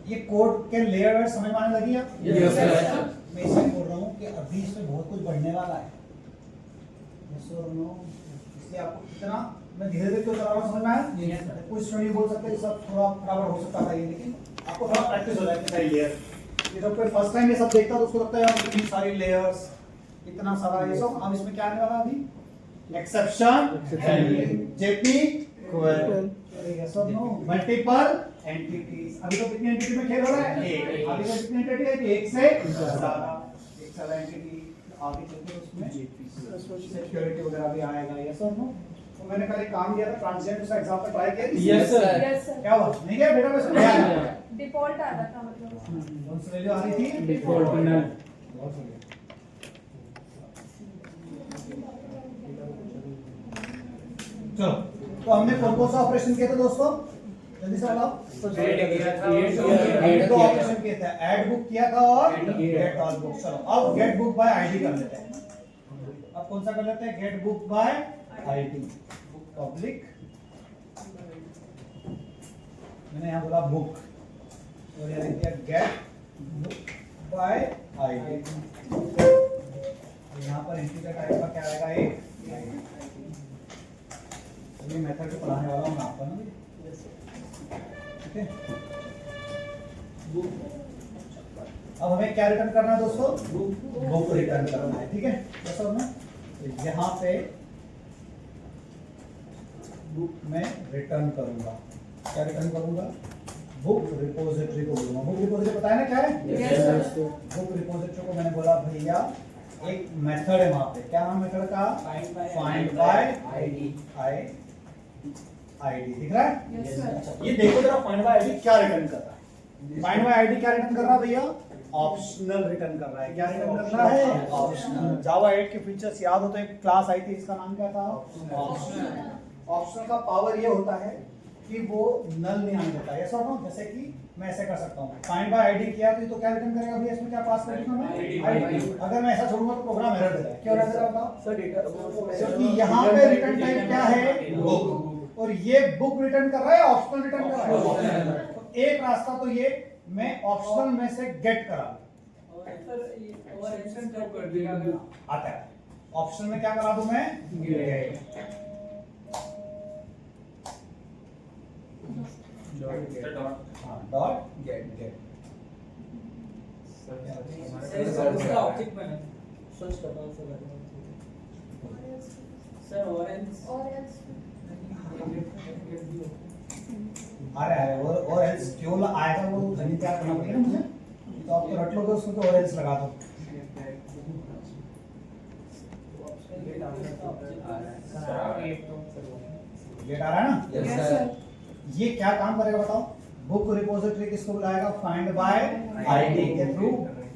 ये कोड के लेयर समझ में आने लगी है? Yes, sir. मैं इसलिए बोल रहा हूँ कि अभी इसमें बहुत कुछ बढ़ने वाला है। Yes or no? इसलिए आपको इतना मैं धीरे धीरे क्यों चला रहा हूँ, समझ में आया? कोई स्टूडेंट बोल सकते हैं सब थोड़ा बराबर हो सकता है, लेकिन आपको थोड़ा प्रैक्टिस हो जाएगी सारी लेयर। ये जब कोई फर्स्ट टाइम ये सब देखता है तो उसको लगता है यार इतनी सारी लेयर्स, इतना सारा ये सब। अब इसमें क्या आने वाला अभी? एक्सेप्शन, जेपी, यस और नो, मल्टीपल एंटिटीज। अभी तो कितनी एंटिटी में खेल हो रहा है? एक। अभी तो कितनी एंटिटी है कि एक से ज्यादा, एक ज्यादा एंटिटी। आगे चलते उसमें सिक्योरिटी वगैरह भी आएगा, यस और नो। तो मैंने कल एक काम किया था, ट्रांजिएंट उसका एग्जांपल ट्राई किया। Yes sir. Yes sir. क्या हुआ? नहीं गया डेटाबेस में? गया। डिफॉल्ट आ रहा था मतलब। कौन सी वैल्यू आ रही थी? डिफॉल्ट नल। बहुत बढ़िया। चलो, तो हमने कौन कौन सा ऑपरेशन किया था दोस्तों? जल्दी से बताओ। दो ऑपरेशन किए थे, ऐड बुक किया था और गेट ऑल बुक। चलो अब गेट बुक बाय आईडी कर लेते हैं। अब कौन सा कर लेते हैं? Get book by ID, public. मैंने यहाँ बोला बुक और यहाँ लिख दिया गेट बुक बाय आईडी। यहाँ पर एंट्री का टाइप का क्या आएगा? एक। ये मेथड को पढ़ाने वाला हूँ मैं आपको ना, ठीक है? अब हमें क्या रिटर्न करना है दोस्तों? बुक रिटर्न करना है, ठीक है? जैसा मैं यहाँ पे बुक में रिटर्न करूंगा। क्या रिटर्न करूंगा? बुक रिपोजिटरी को बोलूंगा। बुक रिपोजिटरी पता है ना क्या है? यस। बुक रिपोजिटरी को मैंने बोला भैया एक मेथड है वहां पे, क्या नाम मेथड का? Find by ID. दिख रहा है? Yes sir. ये देखो जरा, फाइंड बाय आईडी क्या रिटर्न कर रहा है? फाइंड बाय आईडी क्या रिटर्न कर रहा है भैया? ऑप्शनल रिटर्न कर रहा है। क्या रिटर्न कर रहा है? ऑप्शनल। जावा 8 के फीचर्स याद हो तो एक क्लास आई थी, इसका नाम क्या था? ऑप्शनल। ऑप्शनल का पावर ये होता है कि वो नल नहीं आने देता है। ऐसा हो, जैसे कि मैं ऐसे कर सकता हूँ, फाइंड बाय आईडी किया तो क्या रिटर्न करेगा भैया? इसमें क्या पास करेगा? मैं आईडी। अगर मैं ऐसा छोड़ूंगा तो प्रोग्राम एरर देगा। क्यों एरर देगा बताओ? सर डेटा क्योंकि यहाँ पे रिटर्न टाइप क्या है? बुक, और ये बुक रिटर्न कर रहा है, ऑप्शनल रिटर्न कर रहा है। तो एक रास्ता तो ये मैं ऑप्शनल में से गेट करा आता है। ऑप्शनल में क्या करा दूं मैं? गेट। Dot gate. अरे और एल्स क्यों आएगा? वो गणित क्या करना पड़ेगा ना मुझे, तो आप तो रट लोगे उसको, तो और एल्स लगा दो। गेट आ रहा है ना? Yes sir. ये क्या काम करेगा बताओ? बुक रिपोजिटरी किसको बुलाएगा? फाइंड बाय आईडी के थ्रू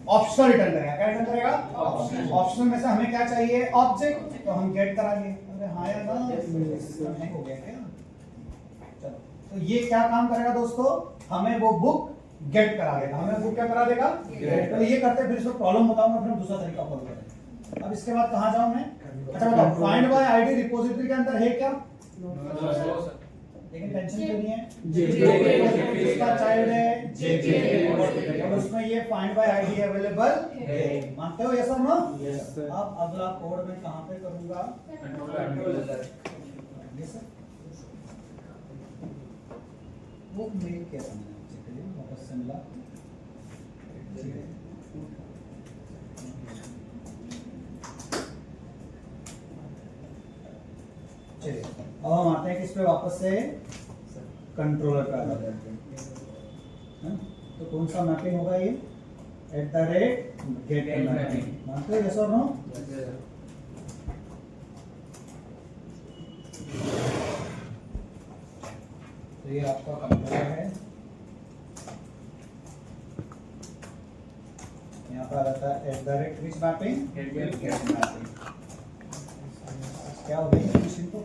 ऑप्शनल रिटर्न करेगा। क्या रिटर्न करेगा? ऑप्शनल में से हमें क्या चाहिए? ऑब्जेक्ट। तो हम गेट करा लिए। अरे हाँ या ना? नहीं हो गया क्या? चलो, तो ये क्या काम करेगा दोस्तों? हमें वो बुक गेट करा देगा। हमें बुक क्या करा देगा? तो ये करते फिर इसको प्रॉब्लम बताऊंगा, फिर हम दूसरा तरीका फॉलो करेंगे। अब इसके बाद कहाँ जाऊं मैं? अच्छा बताओ, फाइंड बाय आईडी रिपोजिटरी के अंदर है क्या? लेकिन टेंशन क्यों नहीं है? इसका चाइल्ड है जेके, और उसमें ये फाइंड बाय आईडी अवेलेबल है। मानते हो यस और नो? अब अगला कोड मैं कहां पे करूंगा? ये सर वो मेल किया था मैंने आपसे, के लिए वापस से मिला। चलिए अब हम आते हैं किस पे वापस से? कंट्रोलर पे आ जाते हैं। तो कौन सा मैपिंग होगा ये? @get mapping. मानते हो यस और नो? तो ये आपका कंट्रोलर है। यहाँ पर आता है @which मैपिंग? get mapping. क्या हो गई मशीन को?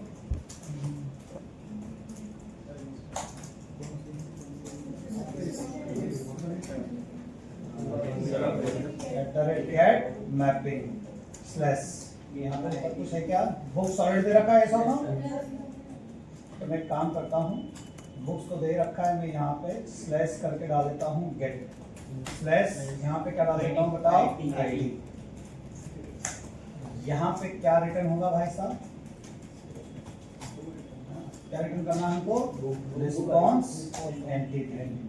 get मैपिंग स्लैश, यहाँ पर कुछ है क्या? बुक सॉलिड दे रखा है ऐसा ना? तो मैं काम करता हूँ, बुक्स को दे रखा है, मैं यहाँ पे स्लैश करके डाल देता हूँ गेट स्लैश, यहाँ पे क्या डाल देता हूँ बताओ, आईडी। यहाँ पे क्या रिटर्न होगा भाई साहब, क्या रिटर्न करना है हमको, रिस्पॉन्स एंटिटी।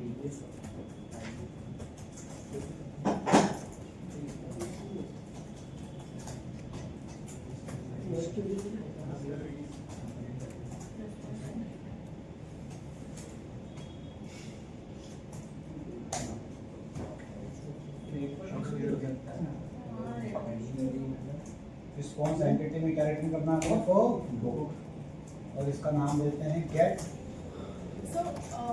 रिस्पॉन्स एंटिटी में क्या रिटर्न करना है हमको, बुक, और इसका नाम देते हैं गेट। सो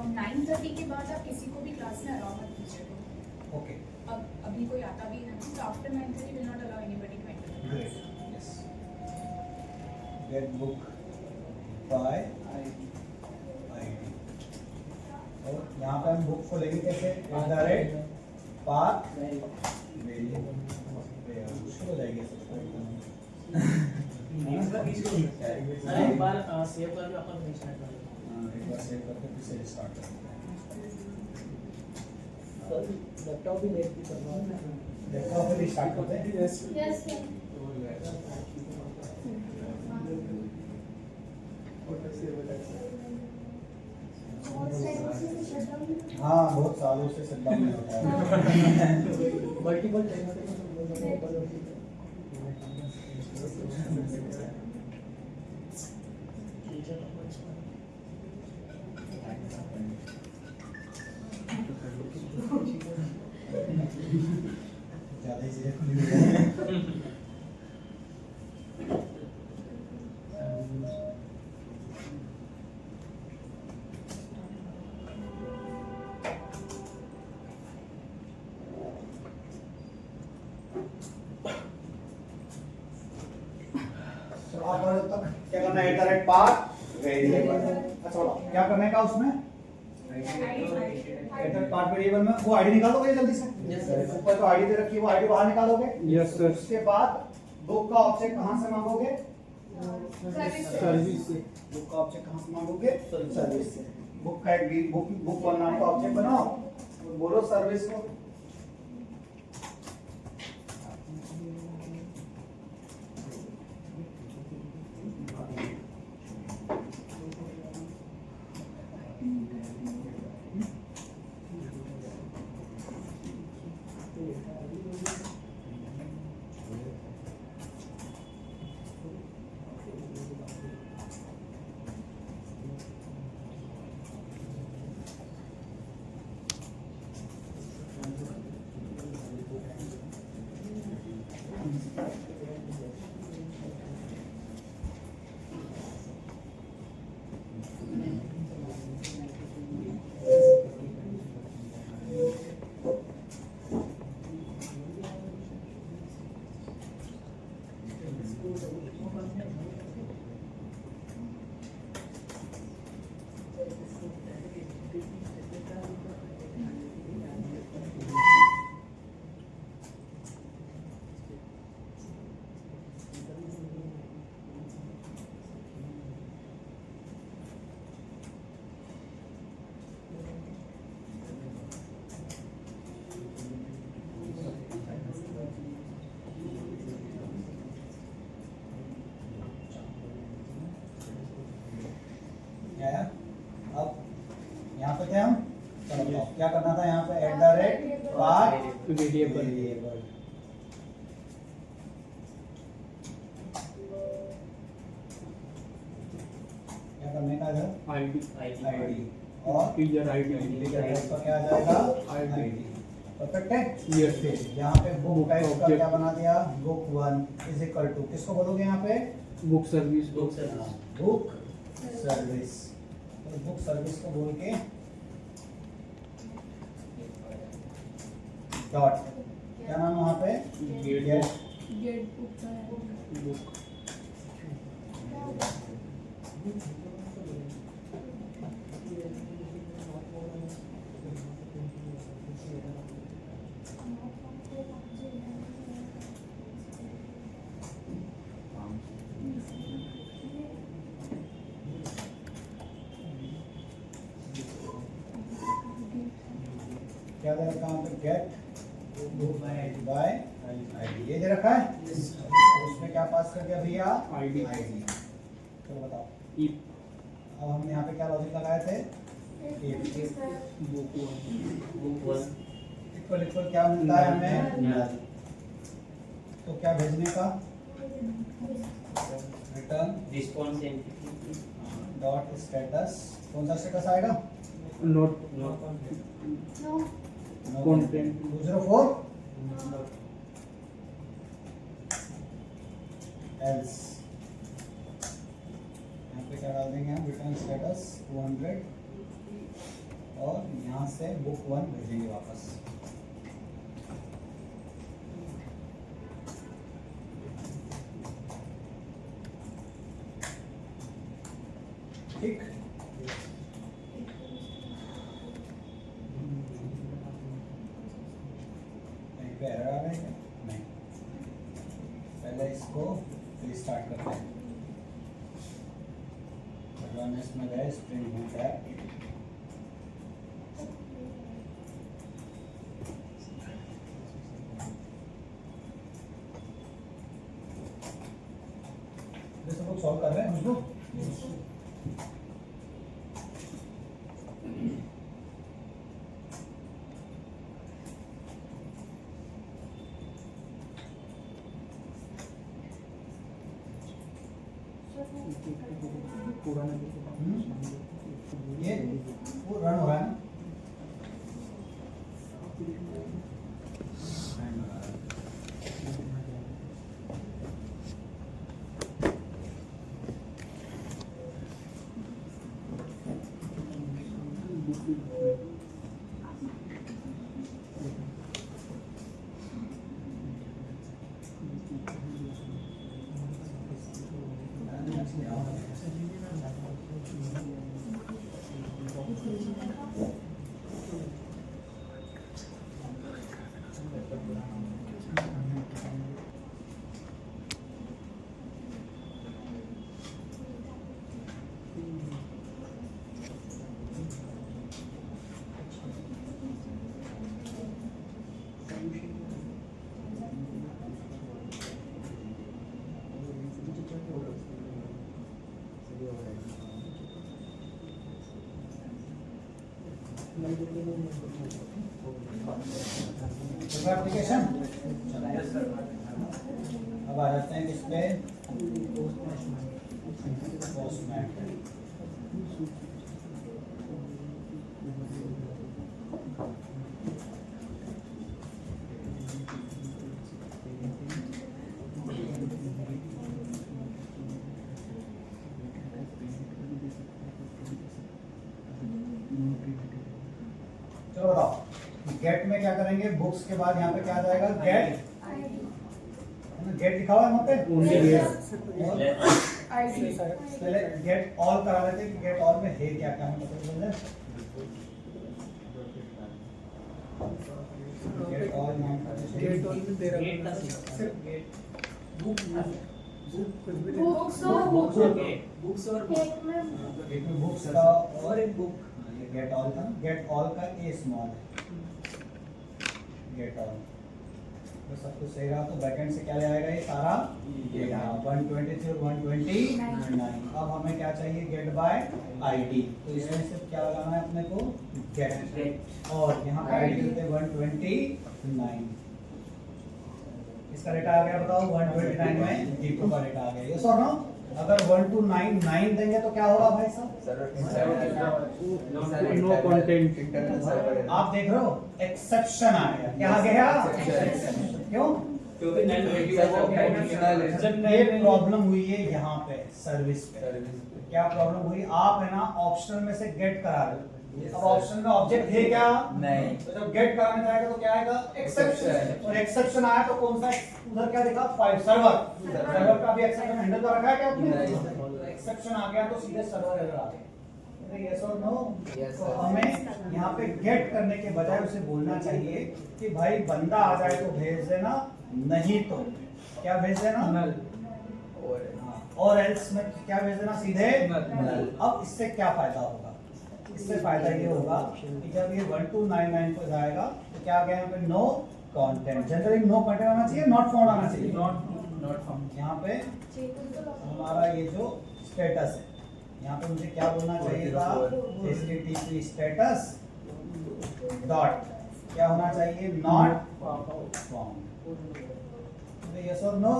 9:30 के बाद आप किसी को भी क्लास में अलाउ मत कीजिएगा। ओके अब अभी कोई आता भी है ना, तो after 9:30 will not allow anybody to enter. Great, yes, get book by ID. और यहाँ पे हम बुक को लेंगे कैसे, @path वेरिएबल, मुश्किल हो जाएगी एक बार सेव करके अपन रीस्टार्ट कर एक बार सेव करके फिर से स्टार्ट करते हैं। लैपटॉप भी लेट करना है। देखो फिर स्टार्ट करते हैं। Yes sir. हाँ बहुत सालों से शटडाउन में होता है। मल्टीपल ज़्यादा ही चीज़ें खुली हुई हैं। तो आप जब तक क्या करना है, @path वेरिएबल। अच्छा क्या करने का उसमें, @path वेरिएबल में वो आईडी निकालोगे जल्दी से। Yes, sir. ऊपर तो आईडी दे रखी है, वो आईडी बाहर निकालोगे। Yes sir. उसके बाद बुक का ऑब्जेक्ट कहाँ से मांगोगे, सर्विस से। बुक का ऑब्जेक्ट कहाँ से मांगोगे, सर्विस से। बुक का एक बुक वन नाम का ऑब्जेक्ट बनाओ, बोलो सर्विस को। क्या है? अब यहाँ पे थे हम, चलो बताओ क्या करना था यहाँ पे, @path वेरिएबल। वेरिएबल। क्या करने का है, आईडी। आईडी, और यूजर आईडी। का क्या आ जाएगा, आईडी। आईडी। परफेक्ट है। Yes sir. यहाँ पे बुक का इसका object। क्या बना दिया, book one is equal to, किसको बोलोगे यहाँ पे, book service. Book service. Book service. तो बुक सर्विस को बोल के डॉट, क्या नाम है वहाँ पे, गेट गेट बुक का बुक। क्या दे रखा है? गेट बाय आईडी, ये दे रखा है। उसमें क्या पास कर दिया भैया? आईडी। चलो बताओ। इफ अब हमने यहाँ पे क्या लॉजिक लगाए थे? इक्वल इक्वल क्या मिलता है हमें? तो क्या भेजने का? Return response dot status. कौन सा स्टेटस आएगा? Note content 204 else. यहाँ पे क्या डाल देंगे हम? रिटर्न स्टेटस 200 और यहाँ से बुक 1 भेजेंगे वापस। ठीक। कहीं पे एरर आ रहा है क्या? नहीं। पहले इसको रिस्टार्ट करते हैं। रननेस में गए, स्प्रिंग बूट है। ये सब लोग सॉल्व कर रहे हैं मुझको। ये वो रन हो रहा है ना? एप्लीकेशन अब आ जाते हैं किस पे? पोस्टमैट। चलो बताओ, गेट में क्या करेंगे? बुक्स के बाद यहाँ पे क्या आ जाएगा? गेट। गेट लिखा हुआ है वहाँ पे? पहले गेट ऑल करा लेते हैं कि गेट ऑल में है क्या क्या, हमें पता चल जाए। गेट ऑल नाम का गेट ऑल में दे रहा है सिर्फ गेट बुक्स और बुक्स और एक में बुक्स का और एक बुक। ये गेट ऑल था। गेट ऑल का ए स्मॉल है। गेट ऑल तो सब कुछ सही रहा तो बैकएंड से क्या ले आएगा? ये सारा 123 और 129। अब हमें क्या चाहिए? Get by ID. तो इसमें सिर्फ क्या लगाना है अपने को? गेट। और यहाँ पे आईडी देते हैं 129। इसका डेटा आ गया, बताओ 129 में दीपू का डेटा आ गया। यस और नो? अगर 1299 देंगे तो क्या होगा भाई साहब? No content. आप देख रहे हो एक्सेप्शन आ गया। क्या आ गया? क्यों? क्योंकि जब ये प्रॉब्लम हुई है यहाँ पे सर्विस पे। क्या प्रॉब्लम हुई? आप है ना ऑप्शनल में से गेट करा रहे हो। अब ऑप्शन का ऑब्जेक्ट है क्या? नहीं। तो जब गेट कराने जाएगा तो क्या आएगा? एक्सेप्शन। और एक्सेप्शन आया तो कौन सा उधर क्या दिखा? फाइल सर्वर का भी एक्सेप्शन हैंडल कर रखा है क्या आपने? एक्सेप्शन आ गया तो सीधे सर्वर एरर आ गया। यस और नो? तो हमें यहाँ पे गेट करने के बजाय उसे बोलना चाहिए कि भाई बंदा आ जाए तो भेज देना, नहीं तो क्या भेज देना? नल। और एल्स में क्या भेज देना? सीधे नल। अब इससे क्या फायदा होगा? इससे फायदा ये होगा कि जब ये 1299 पर जाएगा तो क्या आ गया यहाँ पे no content. Generally no content आना चाहिए, नॉट फाउंड आना चाहिए। Not found. यहाँ पे हमारा ये जो स्टेटस है, यहाँ पे मुझे क्या बोलना चाहिए था, http स्टेटस डॉट क्या होना चाहिए, नॉट फाउंड। यस और नो।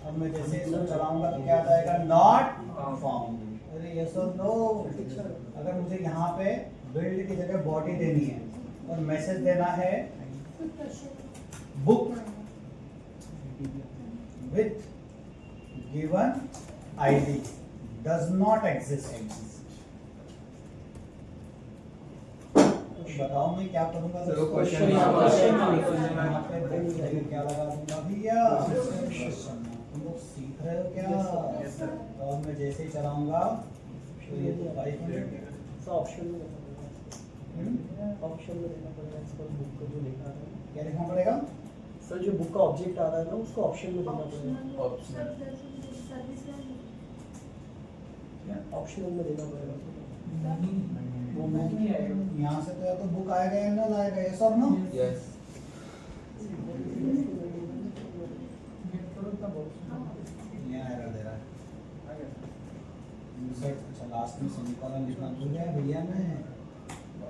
अब मैं जैसे इसको चलाऊंगा तो क्या आ जाएगा, नॉट फाउंड। अरे यस और नो। अगर मुझे यहाँ पे बिल्ड की जगह बॉडी देनी है और मैसेज देना है book with given ID does not exist, बताओ मैं क्या करूंगा। चलो क्वेश्चन यहाँ पे क्या लगा दूंगा भैया, तुम लोग सीख रहे हो क्या। तो मैं जैसे ही चलाऊंगा तो ये तो 5 मिनट सर ऑप्शन में देना पड़ेगा इसको, बुक को जो लिखा है। क्या लिखना पड़ेगा सर जो बुक का ऑब्जेक्ट आ रहा है ना उसको ऑप्शन में देना पड़ेगा। ऑप्शनल में देना पड़ेगा। वो नहीं आएगा यहाँ से, तो या तो बुक आएगा या नल आएगा, यस और नो। यस। यहाँ एरर दे रहा है। अच्छा लास्ट में सेमीकोलन लिखना भूल गया भैया मैं।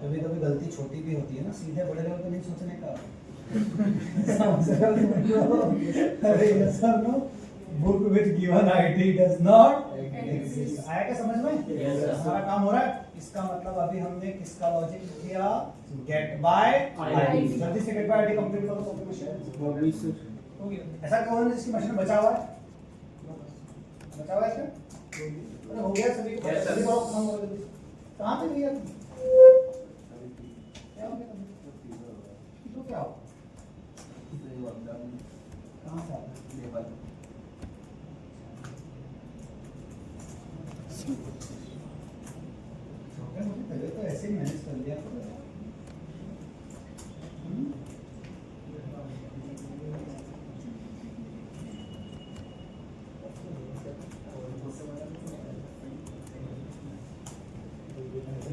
कभी कभी गलती छोटी भी होती है ना, सीधे बड़े लेवल पे नहीं सोचने का। अरे यस और no, book with given ID does not exist. आया क्या समझ में? Yes, sir. हमारा काम हो रहा है। इसका मतलब अभी हमने किसका लॉजिक किया, गेट बाय आईडी। जल्दी से गेट बाय आईडी कंप्लीट करो सबके मशीन। सर ऐसा कौन है जिसकी मशीन बचा हुआ है, बचा हुआ है इसका? अरे हो गया सभी को। Yes, sir. सभी को काम करो जल्दी। कहाँ पे भैया तुम? क्या हो गया तुम? तो क्या हो, कहाँ से आता है? छोटे मोटे पहले तो ऐसे ही मैनेज कर लिया करो।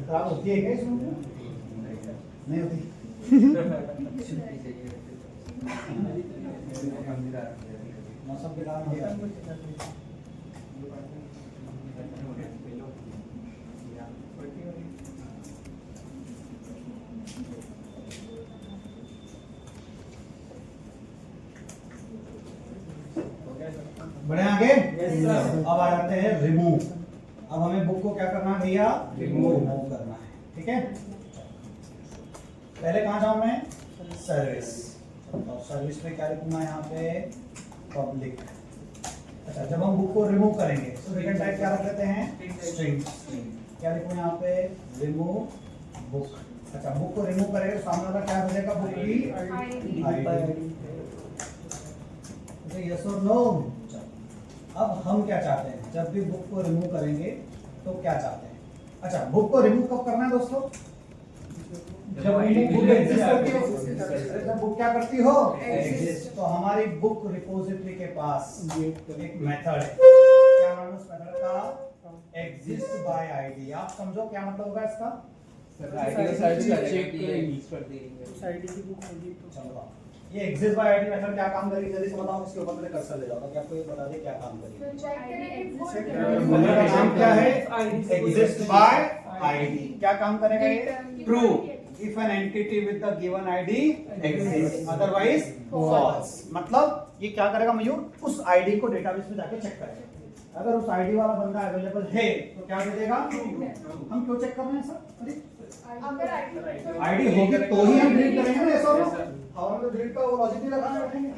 खराब होती है क्या इसमें? नहीं होती। मौसम के कारण होता है। बढ़े आगे। अब आ जाते हैं रिमूव। अब हमें बुक को क्या करना है भैया, रिमूव करना है। ठीक है, पहले कहाँ जाऊं मैं, सर्विस। और सर्विस में क्या लिखूंगा यहाँ पे, पब्लिक। अच्छा जब हम बुक को रिमूव करेंगे तो रिटर्न टाइप क्या रख लेते हैं, स्ट्रिंग। क्या लिखूं यहाँ पे, रिमूव बुक। अच्छा बुक को रिमूव करेंगे तो सामने वाला क्या हो जाएगा, बुक की आईडी। यस और नो। अब हम क्या चाहते हैं, जब भी बुक को रिमूव करेंगे तो क्या चाहते हैं। अच्छा बुक को रिमूव कब करना है दोस्तों, जब बुक एग्जिस्ट करती हो, जब बुक क्या करती हो, एग्जिस्ट। तो हमारी बुक रिपोजिटरी के पास एक मेथड है, क्या नाम है उस मेथड का, एग्जिस्ट बाय आईडी। आप समझो क्या मतलब होगा इसका, चेक करेंगे। चलो ये एग्जिस्ट बाय आईडी मेथड क्या काम करेगी, जल्दी से बताओ। इसके ऊपर मैंने कर्सर ले जाओ ताकि आपको ये बता दे क्या काम करेगी। मेथड का नाम क्या है, एग्जिस्ट बाय आईडी। क्या काम करेगा ये, true if an entity with the given ID exists, otherwise false। मतलब ये क्या करेगा मयूर, उस आईडी को डेटाबेस में जाके चेक करेगा। अगर उस आईडी वाला बंदा अवेलेबल है तो क्या दे देगा। हम क्यों चेक कर रहे हैं सर, अरे आईडी होगी तो ही हम डिलीट करेंगे ना, ऐसा और तो डिलीट का वो लॉजिक नहीं लगाना बैठेंगे।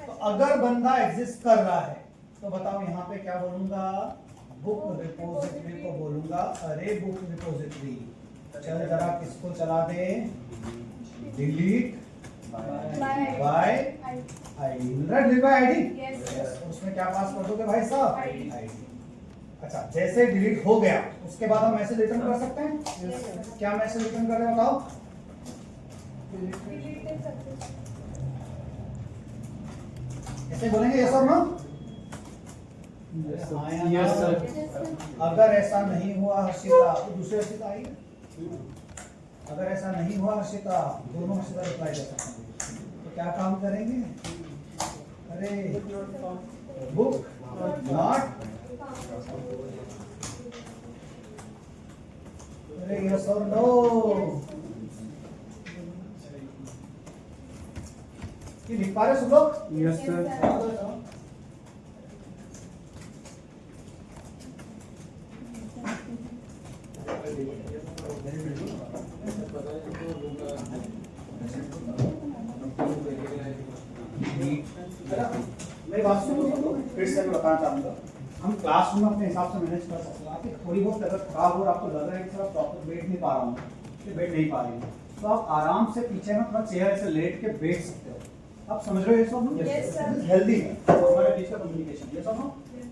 तो अगर बंदा एग्जिस्ट कर रहा है तो बताओ यहाँ पे क्या बोलूंगा, बुक रिपोजिटरी को बोलूंगा अरे बुक रिपोजिटरी। चल जरा किसको चला दे, delete by ID. Delete by ID, उसमें क्या पास कर दोगे भाई साहब, आईडी। अच्छा जैसे डिलीट हो गया उसके बाद हम मैसेज रिटर्न कर सकते हैं। क्या मैसेज रिटर्न कर रहे हैं बताओ, ऐसे बोलेंगे यस और नो। Yes sir. अगर ऐसा नहीं हुआ हर्षिता तो दूसरी हर्षिता आई, अगर ऐसा नहीं हुआ अर्शिता, दोनों अर्शिता रिप्लाई कर सकते हैं, तो क्या काम करेंगे? अरे बुक नॉट, अरे यस और नो, ये लिख पा रहे सब लोग? Yes sir. मेरी बात सुनो, फिर से मैं बताना चाहूँगा, हम क्लासरूम में अपने हिसाब से मैनेज कर सकते हैं। आपकी थोड़ी बहुत अगर खराब हो और आपको लग रहा है कि सर प्रॉपर बैठ नहीं पा रहा हूँ, बैठ नहीं पा रही हूँ, तो आप आराम से पीछे में थोड़ा चेयर ऐसे लेट के बैठ सकते हो। आप समझ रहे हो ये सब? Yes, sir. हेल्दी है हमारे बीच का कम्युनिकेशन। ये सब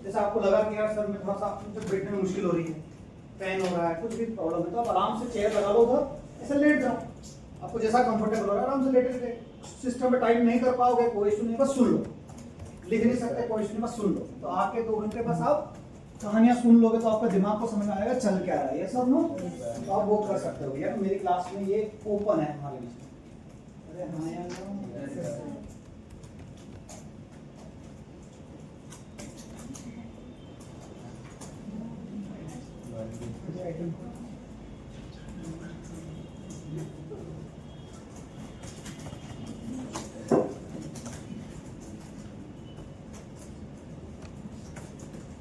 जैसे आपको लगा कि यार सर मैं थोड़ा सा मुझे बैठने में मुश्किल हो रही है, पेन हो रहा है, कुछ भी प्रॉब्लम है, तो आप आराम से चेयर लगा लो उधर, ऐसे लेट जाओ, आपको जैसा कंफर्टेबल हो रहा है आराम से लेटे लेटे। सिस्टम में टाइम नहीं कर पाओगे कोई इशू नहीं, बस सुन लो, लिख नहीं सकते कोई इशू नहीं, बस सुन लो। तो आके 2 घंटे बस आप कहानियां सुन लोगे तो आपका दिमाग को समझ में आएगा चल क्या रहा है, ये सब नो, तो आप वो कर सकते हो। यार मेरी क्लास में ये ओपन है हमारे बीच में। अरे हाँ यार,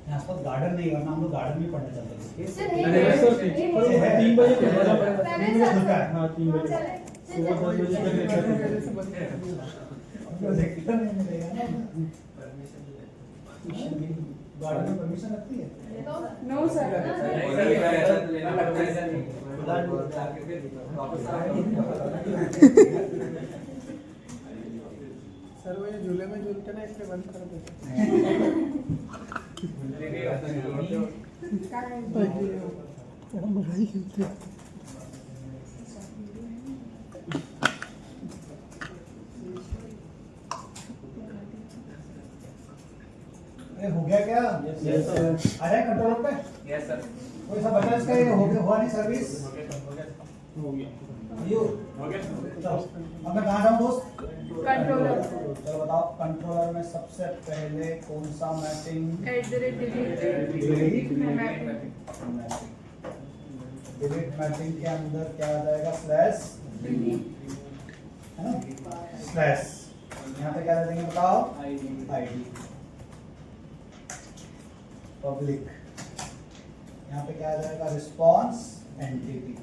यहाँ पर गार्डन नहीं, वरना हम लोग गार्डन में पढ़ने चलते थे। सर अरे है, सर, है, और है। 3 बजे के बाद पहले खुलता है। हाँ 3 बजे चले, सुबह 10 बजे तक लेक्चर तो देखते नहीं मिलेगा ना। गार्डन में परमिशन लगती है? No sir. सर वो ये झूले में झूलते ना इसलिए बंद कर देते। अरे हो गया क्या? Yes sir. आ जाए कंट्रोल पे? Yes sir. कोई सा बचा इसका, ये हो गया हुआ नहीं सर्विस? हो गया। यू चलो, अब मैं कहाँ जाऊँ दोस्त? कंट्रोलर। चलो बताओ, कंट्रोलर में सबसे पहले कौन सा मैपिंग? डिलीट डिलीट मैपिंग के अंदर क्या आ जाएगा? स्लैश, है ना? स्लैश, यहाँ पे क्या दे देंगे बताओ? आईडी पब्लिक, यहाँ पे क्या आ जाएगा? Response entity.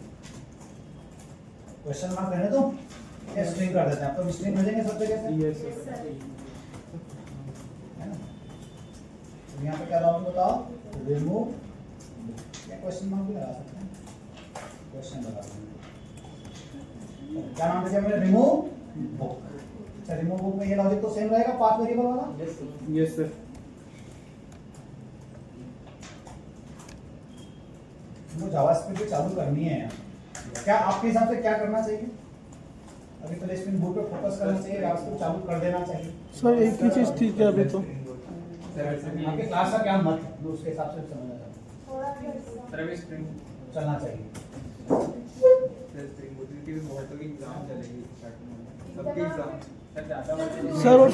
क्वेश्चन मार्क रहने दो, ये स्ट्रिंग कर देते हैं। आपको स्ट्रिंग मिलेंगे सब जगह से, यस सर। है ना? तो यहाँ पे क्या लॉजिक बताओ? रिमूव, या क्वेश्चन मार्क भी लगा सकते हैं, क्वेश्चन लगा सकते हैं। क्या नाम दिया मैंने? Remove book. अच्छा, रिमूव बुक में ये लॉजिक तो सेम रहेगा, पाथ वेरिएबल वाला? Yes sir. वो जावास्क्रिप्ट भी चालू करनी है यार। क्या आपके हिसाब से क्या करना चाहिए? अभी पहले स्प्रिंग बूट पे फोकस करना चाहिए, जावास्क्रिप्ट चालू कर देना चाहिए? सर एक ही चीज ठीक है अभी तो। आपके क्लास का क्या मत है, मैं उसके हिसाब से समझना चाहता हूँ। चलना चाहिए। सर और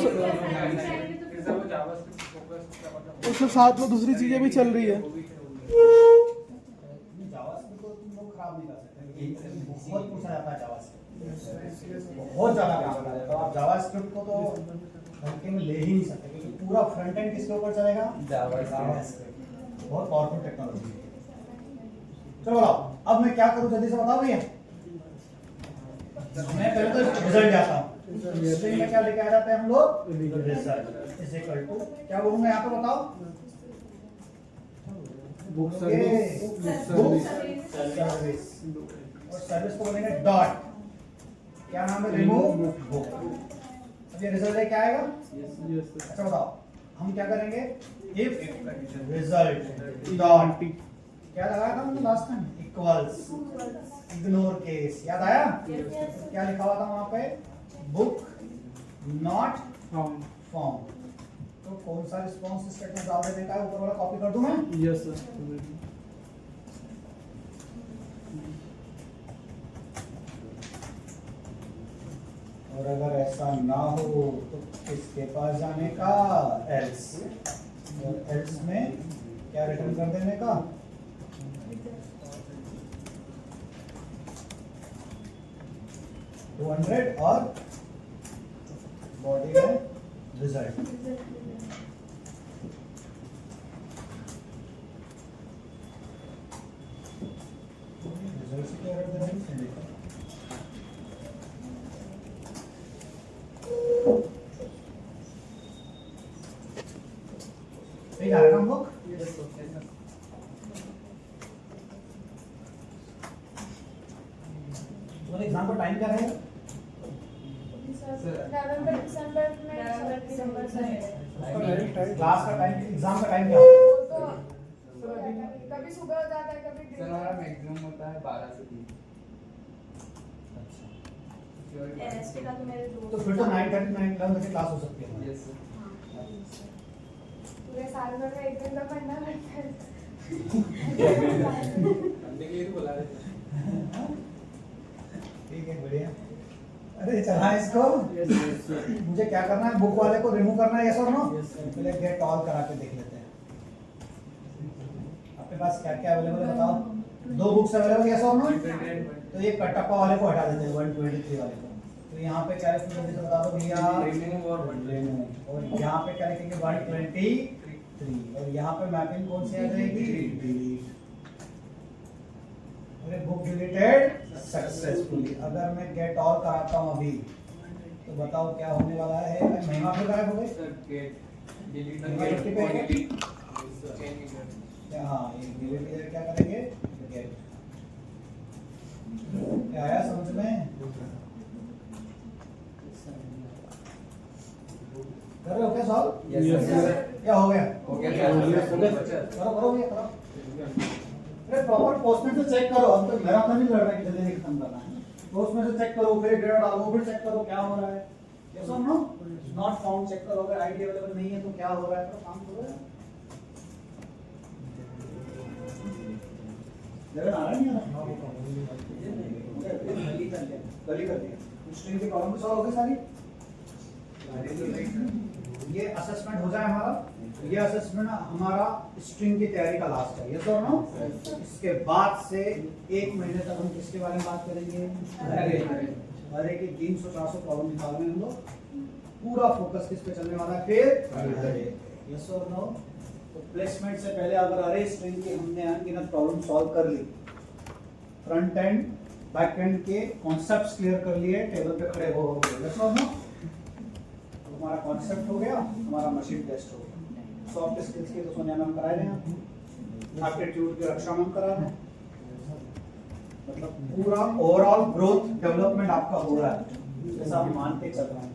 उसके साथ में दूसरी चीजें भी चल रही है। जावास्क्रिप्ट को तुम लोग खराब नहीं कर सकते, यही बहुत पूछा जाता है जावास्क्रिप्ट, बहुत ज्यादा काम करता है। तो आप जावास्क्रिप्ट को तो हल्के में ले ही नहीं सकते, क्योंकि पूरा फ्रंट एंड किसके ऊपर चलेगा? जावास्क्रिप्ट। बहुत पावरफुल टेक्नोलॉजी है। चलो बताओ, अब मैं क्या करूं, जल्दी से बताओ भैया। मैं पहले तो रिजल्ट जाता हूँ, स्ट्रिंग में क्या लेके आ जाते हैं हम लोग? रिजल्ट इज इक्वल टू, क्या बोलूंगा यहाँ पे बताओ? बुक सर्विस, और सर्विस को बोलेंगे डॉट, क्या नाम है? Remove book. अब ये रिजल्ट क्या आएगा? Yes sir. अच्छा बताओ, हम क्या करेंगे? इफ रिजल्ट डॉट, क्या लगाया था हमने last time? Equals ignore case, याद आया? क्या लिखा हुआ था वहां पे? Book not form. तो कौन सा रिस्पॉन्स स्टेटमेंट डाल देने का है? ऊपर वाला कॉपी कर दूं मैं? Yes sir. और अगर ऐसा ना हो तो किसके पास जाने का, एल्स, और एल्स में क्या रिटर्न कर देने का, 200 और बॉडी में रिजल्ट। रिजल्ट से क्या करते हैं, सही आ रहा है ना बुक? तुम्हारे एग्जाम का टाइम क्या रहेगा? नवंबर दिसंबर में दिसंबर से क्लास का टाइम, एग्जाम का टाइम क्या होगा? तो कभी सुबह हो जाता है कभी दिन सर हमारा मैक्सिमम होता है 12 से 3। एनएसटी का तो मेरे दोस्त तो फिर तो 9:30 9:11 की क्लास हो सकती है। Yes sir. पूरे साल भर में एक दिन का पढ़ना लगता है। अंडे के लिए तो बुला रहे थे। ठीक है, बढ़िया। अरे चला इसको, मुझे क्या करना है, बुक वाले को रिमूव करना है, यस और नो? पहले गेट ऑल करा के देख लेते हैं आपके पास क्या क्या अवेलेबल है, बताओ। 2 बुक्स अवेलेबल, यस और नो? तो ये कटप्पा वाले को हटा देते हैं, 123 वाले को। तो यहाँ पे क्या लिखेंगे जल्दी से बता दो भैया, रिमूव और रिमूव। और यहाँ पे क्या लिखेंगे, 123, और यहाँ पे मैपिंग कौन सी आ जाएगी, डिलीट। अरे बुक डिलीटेड सक्सेसफुली। अगर मैं गेट ऑल कराता हूँ अभी तो बताओ क्या होने वाला है, महिमा फिर गायब हो गई। सर गेट डिलीट डिलीट हाँ, ये डिलीट क्या करेंगे, गेट। क्या आया समझ में? कर रहे हो क्या सॉल्व? Yes sir. क्या हो गया? हो गया सर। करो करो भैया करो। अरे प्रॉपर पोस्टमेंट से चेक करो, हम तो मैराथन नहीं लड़ रहे कि जल्दी खत्म करना है। पोस्टमेंट से चेक करो, फिर डेटा डालो, फिर चेक करो क्या हो रहा है। यस और नो? नॉट फाउंड चेक करो, अगर आईडी अवेलेबल नहीं है तो क्या हो रहा है, तो काम करो यार। लेवल आ रहा नहीं आ रहा? कल ही कर दिया। स्ट्रिंग की प्रॉब्लम सॉल्व हो गई सारी। ये असेसमेंट हो जाए हमारा, ये असेसमेंट हमारा स्ट्रिंग की तैयारी का लास्ट है, यस और नो? इसके बाद से 1 महीने तक हम किसके बारे में बात करेंगे, अरे की 300-400 प्रॉब्लम निकालने हम लोग, पूरा फोकस किस पे चलने वाला है फिर, यस और नो? तो प्लेसमेंट से पहले अगर अरे स्ट्रिंग की हमने अनगिनत प्रॉब्लम सॉल्व कर ली, फ्रंट एंड बैक एंड के कॉन्सेप्ट्स क्लियर कर लिए, टेबल पे खड़े हो गए, यस और नो? तो हमारा कॉन्सेप्ट हो गया, हमारा मशीन टेस्ट हो गया। सॉफ्ट स्किल्स के तो सोनिया मैम करा रहे हैं, एप्टीट्यूड की रक्षा मैम करा रहे हैं, मतलब पूरा ओवरऑल ग्रोथ डेवलपमेंट आपका हो रहा है, जैसा आप मान के चल रहे हैं।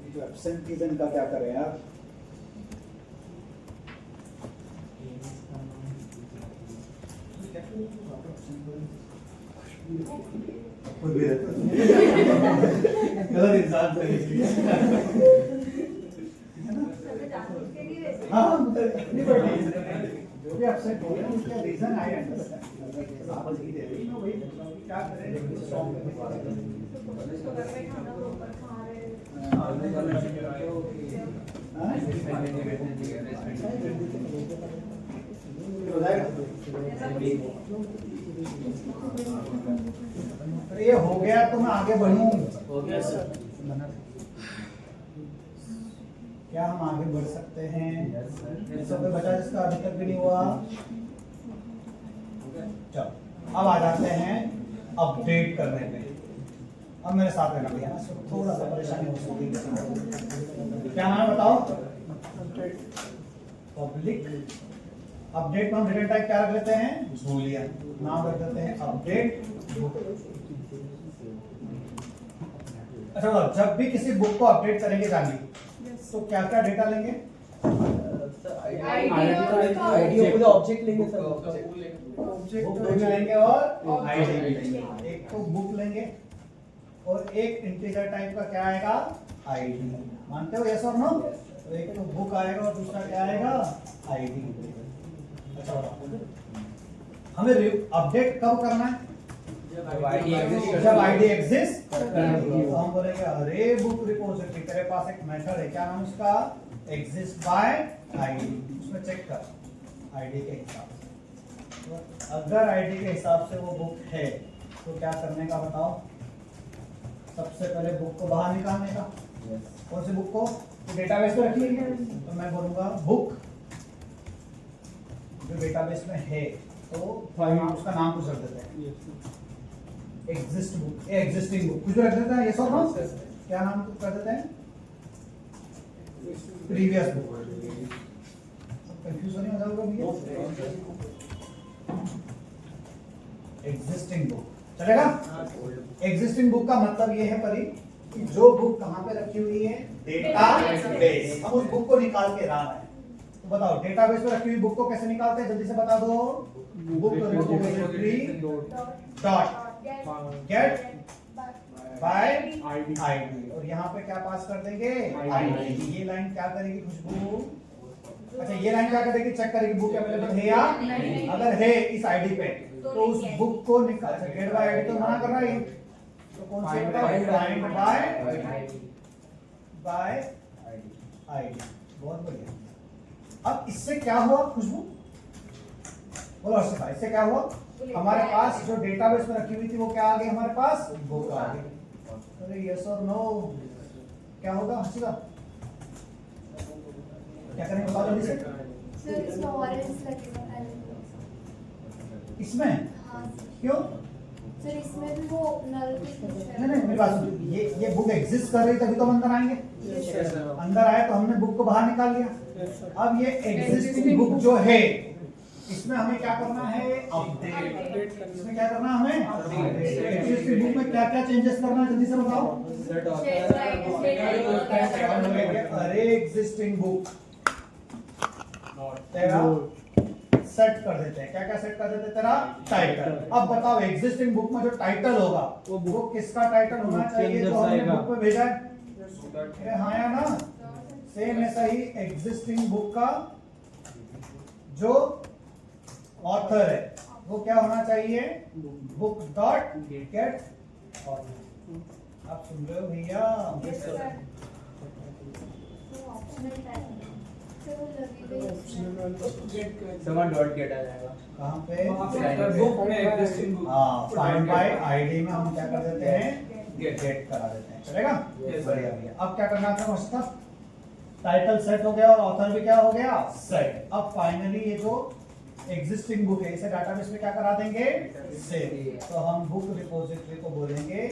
ये जो एब्सेंटीज्म का क्या करें यार, खुद भी रहता गलत इंसान से हाँ नहीं पढ़ती जो भी अपसेट हो गया उसका रीजन आई अंडरस्टैंड, आप ही दे रही हो भाई, क्या करें स्ट्रॉन्ग करने खाना ऊपर खा रहे अरे ये हो गया तो मैं आगे बढ़ूं, हो गया सर। क्या हम आगे बढ़ सकते हैं? ऐसा कोई बचा जिसका अभी तक भी नहीं हुआ? चलो अब आ जाते हैं अपडेट करने पे। अब मेरे साथ रहना भैया, थोड़ा सा परेशानी हो सकती है। क्या नाम है बताओ? पब्लिक अपडेट में हम रिटर्न टाइप क्या रख लेते हैं, बूलियन। नाम रख देते हैं अपडेट। अच्छा, जब भी किसी बुक को अपडेट करेंगे जानिए तो क्या क्या डेटा लेंगे? आईडी ऑब्जेक्ट लेंगे सर, बुक लेंगे और आईडी लेंगे। एक तो बुक लेंगे और एक इंटीजर टाइप का क्या आएगा, आईडी। मानते हो यस और नो? तो एक तो बुक आएगा और दूसरा क्या आएगा, आईडी। अच्छा बताओ हमें अपडेट कब करना है? जब आईडी एग्जिस्ट जब आईडी एग्जिस्ट तो हम बोलेंगे अरे बुक रिपोजिटरी, तेरे पास एक मेथड है, क्या नाम उसका? Exist bye ID. उसमें चेक कर आईडी के हिसाब से, तो अगर आईडी के हिसाब से वो बुक है तो क्या करने का बताओ? सबसे पहले बुक को बाहर निकालने का। कौन सी बुक को? डेटाबेस में रखी है, तो मैं बोलूंगा बुक जो डेटाबेस में है, तो उसका नाम कुछ रख देते हैं, एग्जिस्ट बुक, एग्जिस्टिंग बुक कुछ रख देते हैं। ये सर हाँ, क्या नाम कुछ कर देते हैं? Previous book. कंफ्यूज नहीं हो जाओगे भैया? एग्जिस्टिंग बुक चलेगा? एग्जिस्टिंग बुक का मतलब ये है परी कि जो बुक कहाँ पे रखी हुई है? डेटाबेस। हम उस बुक को निकाल के ला रहे हैं, तो बताओ डेटाबेस में रखी हुई बुक को कैसे निकालते हैं? जल्दी से बता दो। Book repository dot gate by ID, और यहाँ पे क्या पास कर देंगे? आईडी। ये लाइन क्या करेगी खुशबू? अच्छा ये लाइन क्या करेगी? चेक करेगी बुक अवेलेबल है या नहीं। अगर है इस आईडी पे तो उस बुक को निकाल, गेट बाय आईडी तो मना कर रहा है, तो कौन सी बताओ? Find by ID. बहुत बढ़िया। अब इससे क्या हुआ खुशबू? बोलो अर्षिता, इससे क्या हुआ? हमारे पास जो डेटाबेस में रखी हुई थी वो क्या आ गई हमारे पास? बुक आ गई। अरे यस और नो क्या होगा हर्षिता? क्या करेंगे बताओ जल्दी से। सर इसमें ऑरेंज लगेगा। इसमें हाँ क्यों? सर इसमें भी वो नल नहीं नहीं मेरी बात सुनो, ये बुक एग्जिस्ट कर रही तभी तो हम अंदर आएंगे। अंदर आए तो हमने बुक को बाहर निकाल लिया। अब ये एग्जिस्टिंग बुक जो है इसमें हमें क्या करना है? अपडेट। इसमें क्या करना है हमें? एग्जिस्टिंग बुक में क्या क्या चेंजेस करना है जल्दी से बताओ। अरे एग्जिस्टिंग बुक तेरा सेट कर देते हैं, क्या क्या सेट कर देते हैं? तेरा टाइटल। अब बताओ एग्जिस्टिंग बुक में जो टाइटल होगा वो किसका टाइटल होना चाहिए जो हमने बुक में भेजा है? अरे हाँ या ना? सेम ऐसा ही एग्जिस्टिंग बुक का जो ऑथर है वो क्या होना चाहिए? Book dot gate author. आप सुन रहे हो भैया? समन डॉट गेट आ जाएगा। कहाँ पे? बुक में एग्जिस्टिंग बुक। हाँ, फाइंड बाय आईडी में हम क्या कर देते हैं? गेट करा देते हैं। चलेगा? बढ़िया भैया। अब क्या करना था मस्ता? टाइटल सेट हो गया और ऑथर भी क्या हो गया? सेट। अब फाइनली ये जो एग्जिस्टिंग बुक है इसे डाटाबेस में क्या करा देंगे? सेव। तो हम बुक रिपोजिटरी को बोलेंगे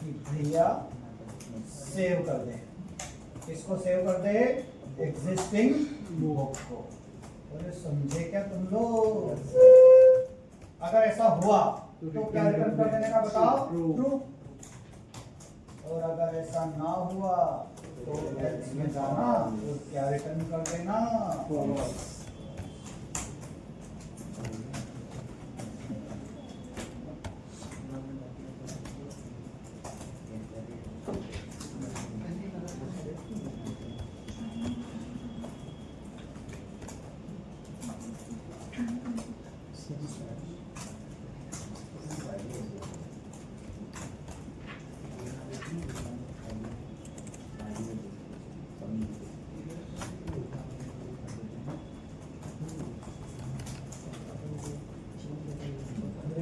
कि भैया सेव कर दे। किसको सेव कर दे? एग्जिस्टिंग बुक को। बोले समझे क्या तुम लोग? अगर ऐसा हुआ तो क्या रिटर्न कर देने का बताओ? ट्रू। और अगर ऐसा ना हुआ तो एल्स में जाना, तो क्या रिटर्न कर देना? फॉल्स।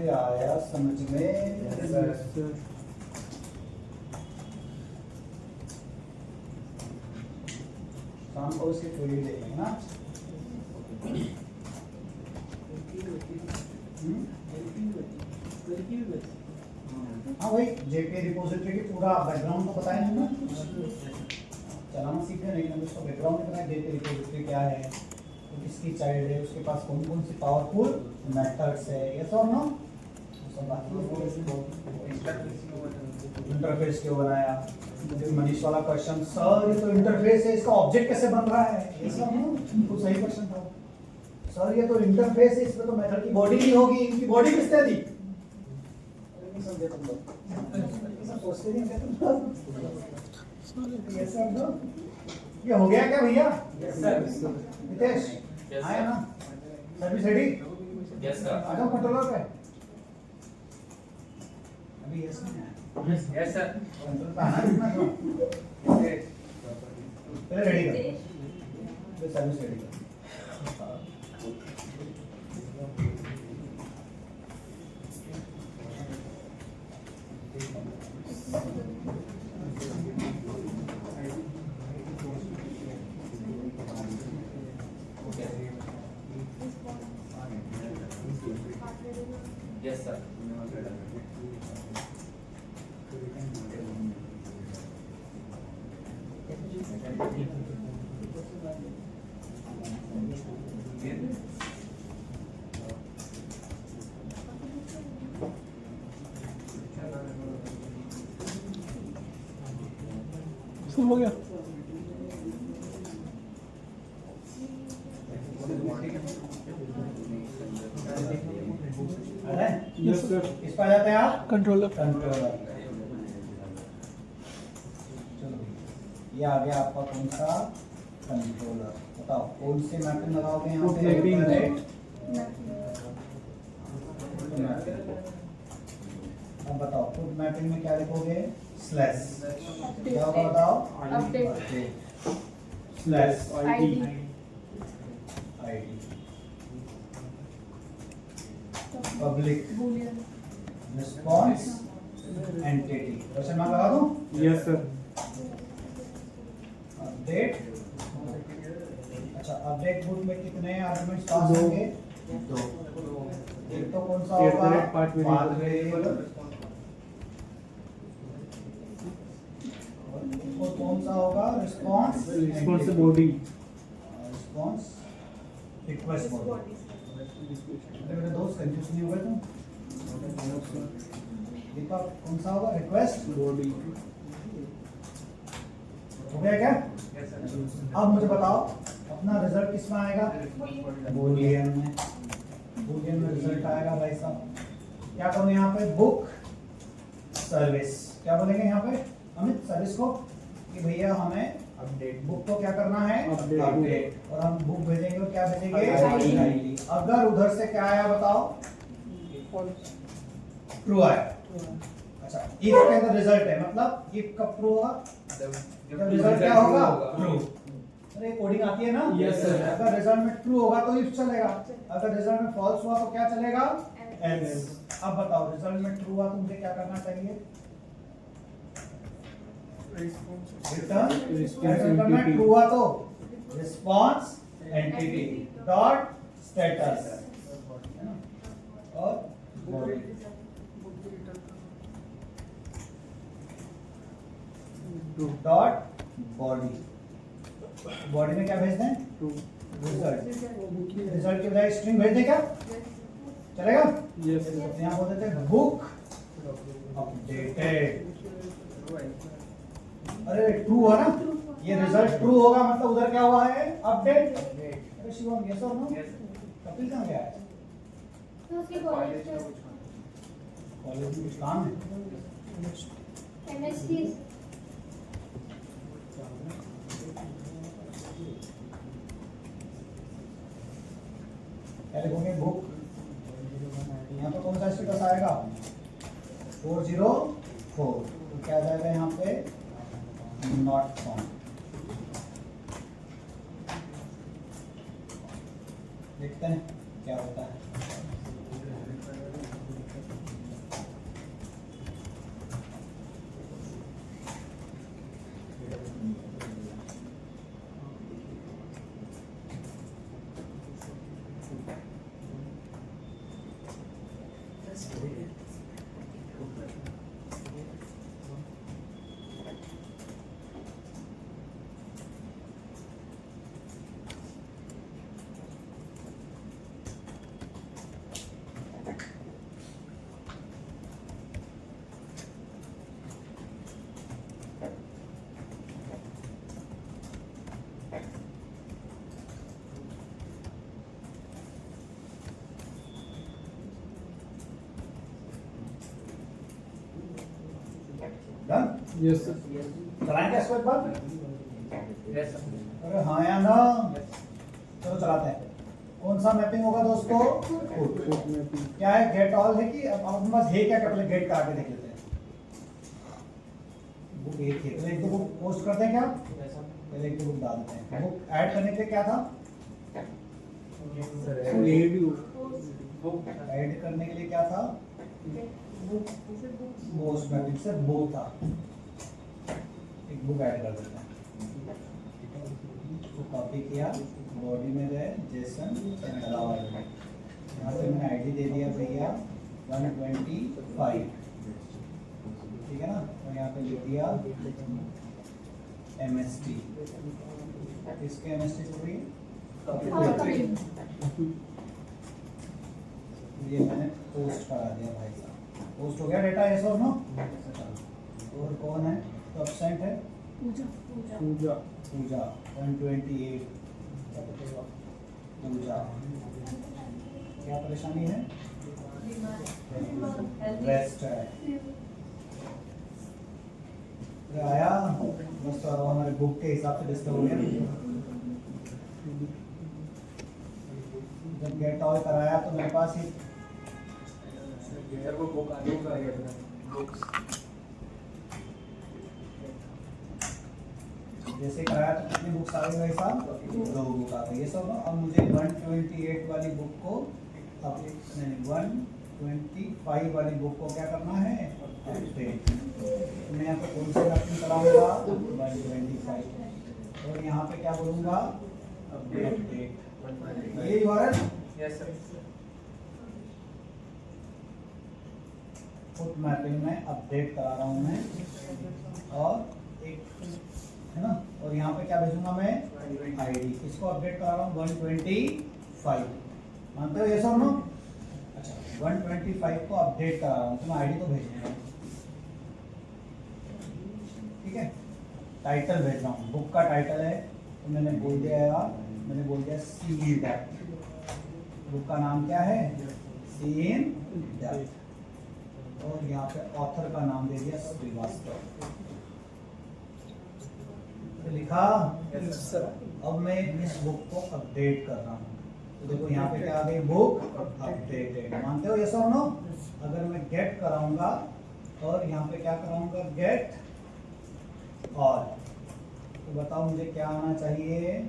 आया समझ में? शाम को उसकी थोड़ी देंगे ना। हाँ भाई जेपी रिपोजिटरी की पूरा बैकग्राउंड तो बताया है ना? चलाना सीखे नहीं ना, उसका बैकग्राउंड पता है जेपी रिपोजिटरी क्या है, तो किसकी चाइल्ड है, उसके पास कौन कौन सी पावरफुल मेथड्स है, ये सब ना इंटरफेस क्यों बनाया। मनीष वाला क्वेश्चन, सर ये तो इंटरफेस है, इसका ऑब्जेक्ट कैसे बन रहा है, ये सब ना तो सही क्वेश्चन था। सर ये तो इंटरफेस है, इसमें तो मेथड की बॉडी नहीं होगी, इनकी बॉडी किसने दी? नहीं समझे तुम लोग, सोचते नहीं थे तुम लोग। ये सब ना, ये हो गया क्या भैया? नितेश आया ना? Service ready? Yes, sir. आ जाओ कंट्रोलर पे। अभी यस नहीं है। Yes, sir. कंट्रोल पे आना कितना था? पहले रेडी कर। फिर सर्विस रेडी कर। Yes, sir. सब हो गया। आ रहा है? Yes sir. इस पर आ जाते हैं आप। कंट्रोलर। कंट्रोलर। चलो ये आ गया आपका कौन सा कंट्रोलर। बताओ कौन से मैपिंग लगाओगे यहाँ Put पे? mapping। Correct। अब बताओ फुट मैपिंग में क्या लिखोगे? स्लैश। क्या होगा बताओ? Update. Slash ID. ID public Boolean. Response entity. Question mark लगा दूं? Yes sir. अपडेट। अच्छा अपडेट बुक में कितने आर्गुमेंट्स पास होंगे? दो। एक तो कौन सा होगा? Path variable। और कौन सा होगा? रिस्पॉन्स रिस्पॉन्स से बॉडी। Response request body. मेरे दोस्त कंफ्यूज नहीं हो गए तुम? दीपक कौन सा होगा? Request body. हो गया क्या? अब मुझे बताओ अपना रिजल्ट किस में आएगा? बूलियन में। बूलियन में रिजल्ट आएगा भाई साहब। क्या करूँ यहाँ पे? Book service. क्या बोलेंगे यहाँ पे अमित सर्विस को कि भैया हमें Update. बुक को क्या करना है? अपडेट। और हम बुक भेजेंगे और क्या भेजेंगे? ID। अगर उधर से क्या आया बताओ? ट्रू आया। अच्छा इफ के अंदर रिजल्ट है मतलब इफ कब ट्रू होगा? जब रिजल्ट क्या होगा? ट्रू। अरे कोडिंग आती है ना? Yes, sir. अगर रिजल्ट में ट्रू होगा तो इफ चलेगा, अगर रिजल्ट में फॉल्स हुआ तो क्या चलेगा? एल्स। अब बताओ रिजल्ट में ट्रू हुआ तो मुझे क्या करना चाहिए? रिटर्न। रिटर्न में ट्रू हुआ तो रिस्पांस एंटिटी डॉट स्टेटस और बॉडी। Dot body. बॉडी में क्या भेज दें? रिजल्ट। रिजल्ट के बजाय स्ट्रिंग भेज दें क्या? चलेगा? यस। तो यहाँ बोल देते हैं बुक अपडेटेड। अरे ट्रू हुआ ना? ये रिजल्ट ट्रू होगा मतलब उधर क्या हुआ है? अपडेट। अरे शिवम यस और नो? कपिल कहाँ गया है? तो उसके कॉलेज का कॉलेज में कुछ काम है? एमएसटी। क्या लिखोगे? बुक। यहाँ पे कौन सा स्टेटस आएगा? 404। तो क्या आ जाएगा यहाँ पे? Not found. देखते हैं क्या होता है। डन? Yes sir. चलाएं क्या इसको एक बार? Yes, sir. अरे हाँ या ना? चलो चलाते हैं। कौन सा मैपिंग होगा दोस्तों? क्या है? गेट ऑल है कि अब अपने पास है क्या? पहले गेट का आगे देख लेते हैं। बुक एक है, पहले एक दो बुक पोस्ट करते हैं क्या? पहले एक दो बुक डालते हैं। बुक ऐड करने के लिए क्या था? बुक ऐड करने के लिए क्या था? पोस्ट मैपिंग से बुक था। एक बुक ऐड कर देते हैं। तो कॉपी किया, बॉडी में गए जेसन कनाडा वाले, यहाँ पे मैंने आईडी दे दिया भैया 125, ठीक है ना। और यहाँ पे लिख दिया MST, किसके MST से हुई? ये मैंने पोस्ट करा दिया भाई साहब। पोस्ट हो गया डेटा, यस और नो? और कौन है तो एब्सेंट है? पूजा 128 पूजा। क्या परेशानी है? रेस्ट है। आया बस, तो हमारे बुक के हिसाब से डिस्टर्ब हो गया। जब गेट ऑल कराया तो मेरे पास ही जैसे कराया तो कितनी बुक्स आ गई भाई साहब? 2 बुक आ गई। ये सब अब मुझे 128 वाली बुक को, अब नहीं 125 वाली बुक को क्या करना है? अपडेट। मैं यहाँ पे कौन से मैपिंग कराऊंगा? 125। और यहाँ पे क्या बोलूँगा? अपडेट। ये URL yes sir. Foot mapping में अपडेट करा रहा हूँ मैं, और एक है ना। और यहाँ पे क्या भेजूंगा मैं? आईडी। इसको अपडेट करा रहा हूँ 125, मानते हो ये सब नो? अच्छा 125 को अपडेट करा रहा हूँ तो मैं आईडी तो भेजूंगा, ठीक है। टाइटल भेज रहा हूँ, बुक का टाइटल है तो मैंने बोल दिया यार, मैंने बोल दिया सी इन डेप्थ। बुक का नाम क्या है? सी इन डेप्थ। और यहाँ पे ऑथर का नाम दे दिया श्रीवास्तव, तो लिखा। अब मैं इस बुक को अपडेट कर रहा हूँ तो देखो यहाँ पे क्या आ गई? Book updated. मानते हो ये सब नो? अगर मैं गेट कराऊंगा और यहाँ पे क्या कराऊंगा? गेट ऑल, तो बताओ मुझे क्या आना चाहिए?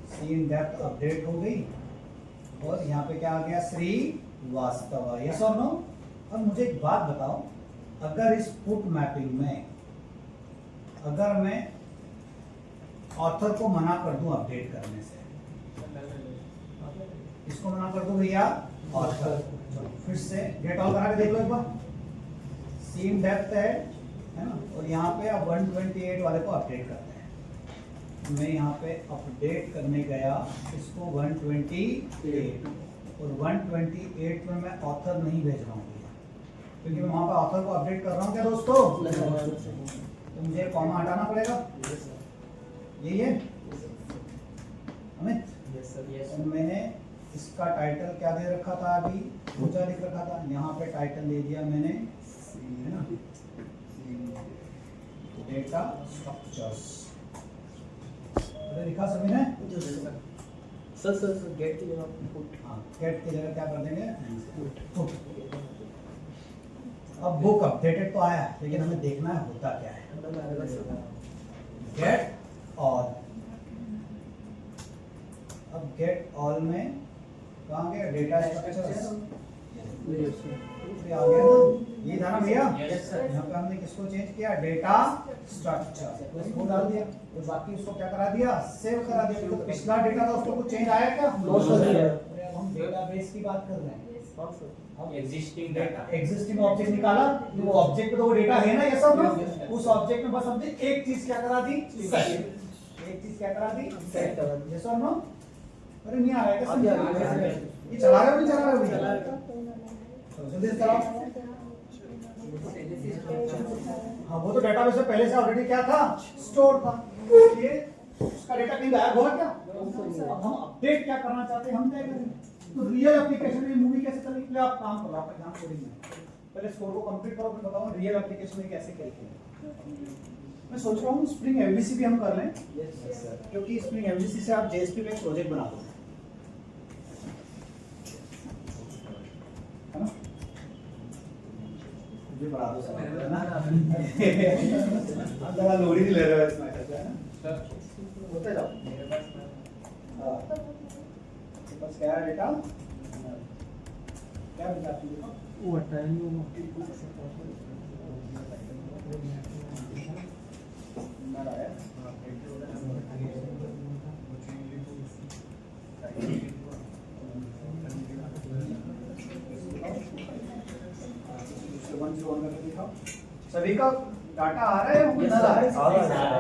सी इन डेप्थ अपडेट हो गई और यहाँ पे क्या आ गया? श्रीवास्तव। यस और नो? अब मुझे एक बात बताओ, अगर इस फुट मैपिंग में अगर मैं ऑथर को मना कर दूं अपडेट करने से, इसको मना कर दूं भैया ऑथर, फिर से गेट ऑल करा के देख लो एक बार। सीम डेप्थ है ना, और यहाँ पे अब 128 वाले को अपडेट करते हैं। मैं यहाँ पे अपडेट करने गया इसको 128, और 128 में मैं ऑथर नहीं भेज रहा हूँ क्योंकि मैं वहाँ पे ऑथर को अपडेट कर रहा हूँ क्या दोस्तों? तो मुझे कॉमा हटाना पड़ेगा। यही है अमित? और मैंने इसका टाइटल क्या दे रखा था? अभी पूजा लिख रखा था, यहाँ पे टाइटल दे दिया मैंने, है ना, डेटा स्ट्रक्चर्स। लिखा सभी ने? सर गेट की जगह पुट। हाँ, गेट की जगह क्या कर देंगे? पुट। अब बुक अपडेटेड तो आया, लेकिन हमें देखना है होता क्या है। Get all. अब गेट ऑल में कहाँ गया? Data structures. आ गया ना? ये था ना भैया? यहाँ पे हमने किसको चेंज किया? Data structure. उसको डाल दिया और बाकी उसको क्या करा दिया? सेव करा दिया। तो पिछला डेटा था उसको कुछ चेंज आया क्या? अब हम डेटाबेस की बात कर रहे हैं। एग्जिस्टिंग डाटा, एग्जिस्टिंग ऑब्जेक्ट निकाला, तो वो ऑब्जेक्ट तो वो डेटा है ना, ये सब ना। उस ऑब्जेक्ट में बस हमने एक चीज क्या करा दी? सेट। एक चीज क्या करा दी? सेट। ये सब ना। अरे नहीं आ रहा है क्या? ये चला रहा है? नहीं चला रहा है? जल्दी से चलाओ। हाँ, वो तो डेटाबेस में पहले से ऑलरेडी क्या था? स्टोर था, इसलिए उसका डेटा कहीं गायब हुआ क्या? अब हम अपडेट क्या करना चाहते हैं, हम तय करेंगे। तो रियल एप्लीकेशन में मूवी कैसे चलेगी? आप काम करो, आप एग्जाम कोडिंग में पहले स्कोर को कंप्लीट करो, फिर बताओ रियल एप्लीकेशन में कैसे करेंगे। मैं सोच रहा हूँ स्प्रिंग एमवीसी भी हम कर लें, क्योंकि स्प्रिंग एमवीसी से आप जेएसपी पे एक प्रोजेक्ट बना दो। मुझे पढ़ा दो सर, है ना? हम थोड़ा लोरी भी ले रहे हो इसमें, है ना? होते जाओ। हाँ, आपके पास क्या है डेटा? क्या बेटा आपने देखा? वो हटाया नहीं वो। नंबर आया? सभी का डाटा आ रहा है या नल आ रहा है?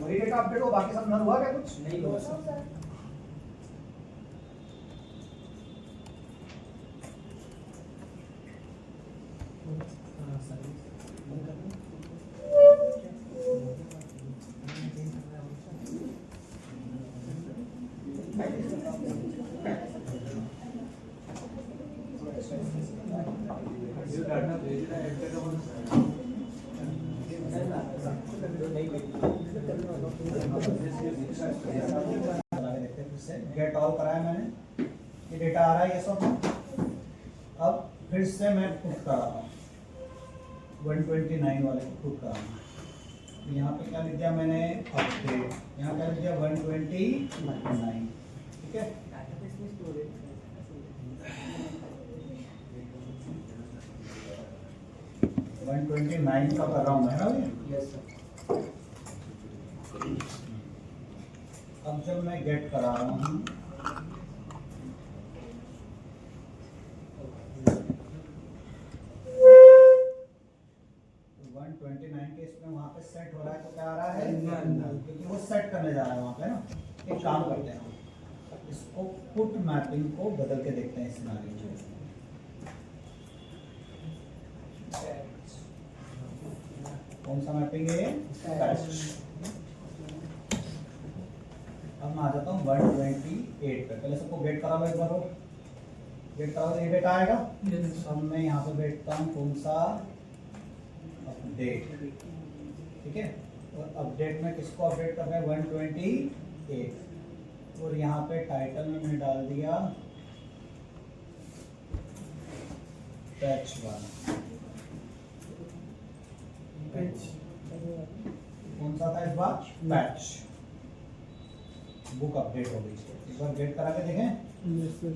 वही डेटा अपडेट हो, बाकी सब नल हुआ क्या कुछ? नहीं हुआ नो सर। गेट ऑल कराया मैंने, ये डेटा आ रहा है ये सब। अब फिर से मैं पुट कर रहा हूँ 129 वाले को पुट कर रहा हूँ। तो यहाँ पे क्या लिख दिया मैंने? अपडेट। यहाँ क्या लिख दिया? 129। ठीक है, वन 129 का कर रहा हूँ मैं ना भैया। Yes sir. अब जब मैं गेट करा रहा हूँ, तो 129 के इसमें वहाँ पे सेट हो रहा है, तो क्या आ रहा है? क्योंकि वो सेट करने जा रहा है वहाँ पे ना। एक काम करते हैं, इसको पुट मैपिंग को बदल के देखते हैं इस सिनेरियो में। कौन सा मैपिंग है? अब मैं आ जाता हूँ 128 पे। पहले सबको गेट करा लो एक बार, गेट करा तो ये डेटा आएगा। अब मैं यहाँ पे बैठता हूँ कौन सा? अपडेट। ठीक है, और अपडेट में किसको अपडेट करना है? 128। और यहाँ पे टाइटल में मैं डाल दिया पैच 1। कौन सा था इस बार? पैच। बुक अपडेट हो गई। एक बार गेट करा के देखें। Yes sir.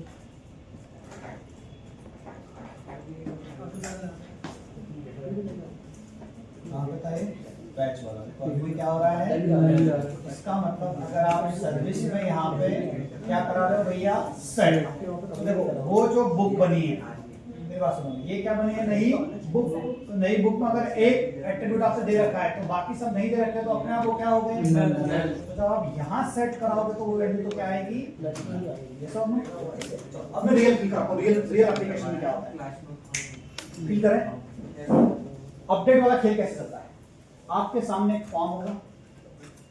कहाँ पे था ये? पैच वाला। तो अभी क्या हो रहा है? इसका मतलब अगर आप सर्विस में यहाँ पे क्या करा रहे हो भैया? सेट। तो देखो वो जो बुक बनी है, मेरी बात सुनो, ये क्या बनी है? नई बुक। तो नई बुक में अगर एक एट्रीब्यूट आपसे दे रखा है तो बाकी सब नहीं दे रखे, तो अपने आप वो क्या हो गए? तो जब आप यहाँ सेट कराओगे तो वो वैल्यू तो क्या आएगी? ये सब। अब मैं रियल फील करता हूँ, रियल एप्लीकेशन में क्या होता है फील करें। अपडेट वाला खेल कैसे चलता है? आपके सामने एक फॉर्म होगा,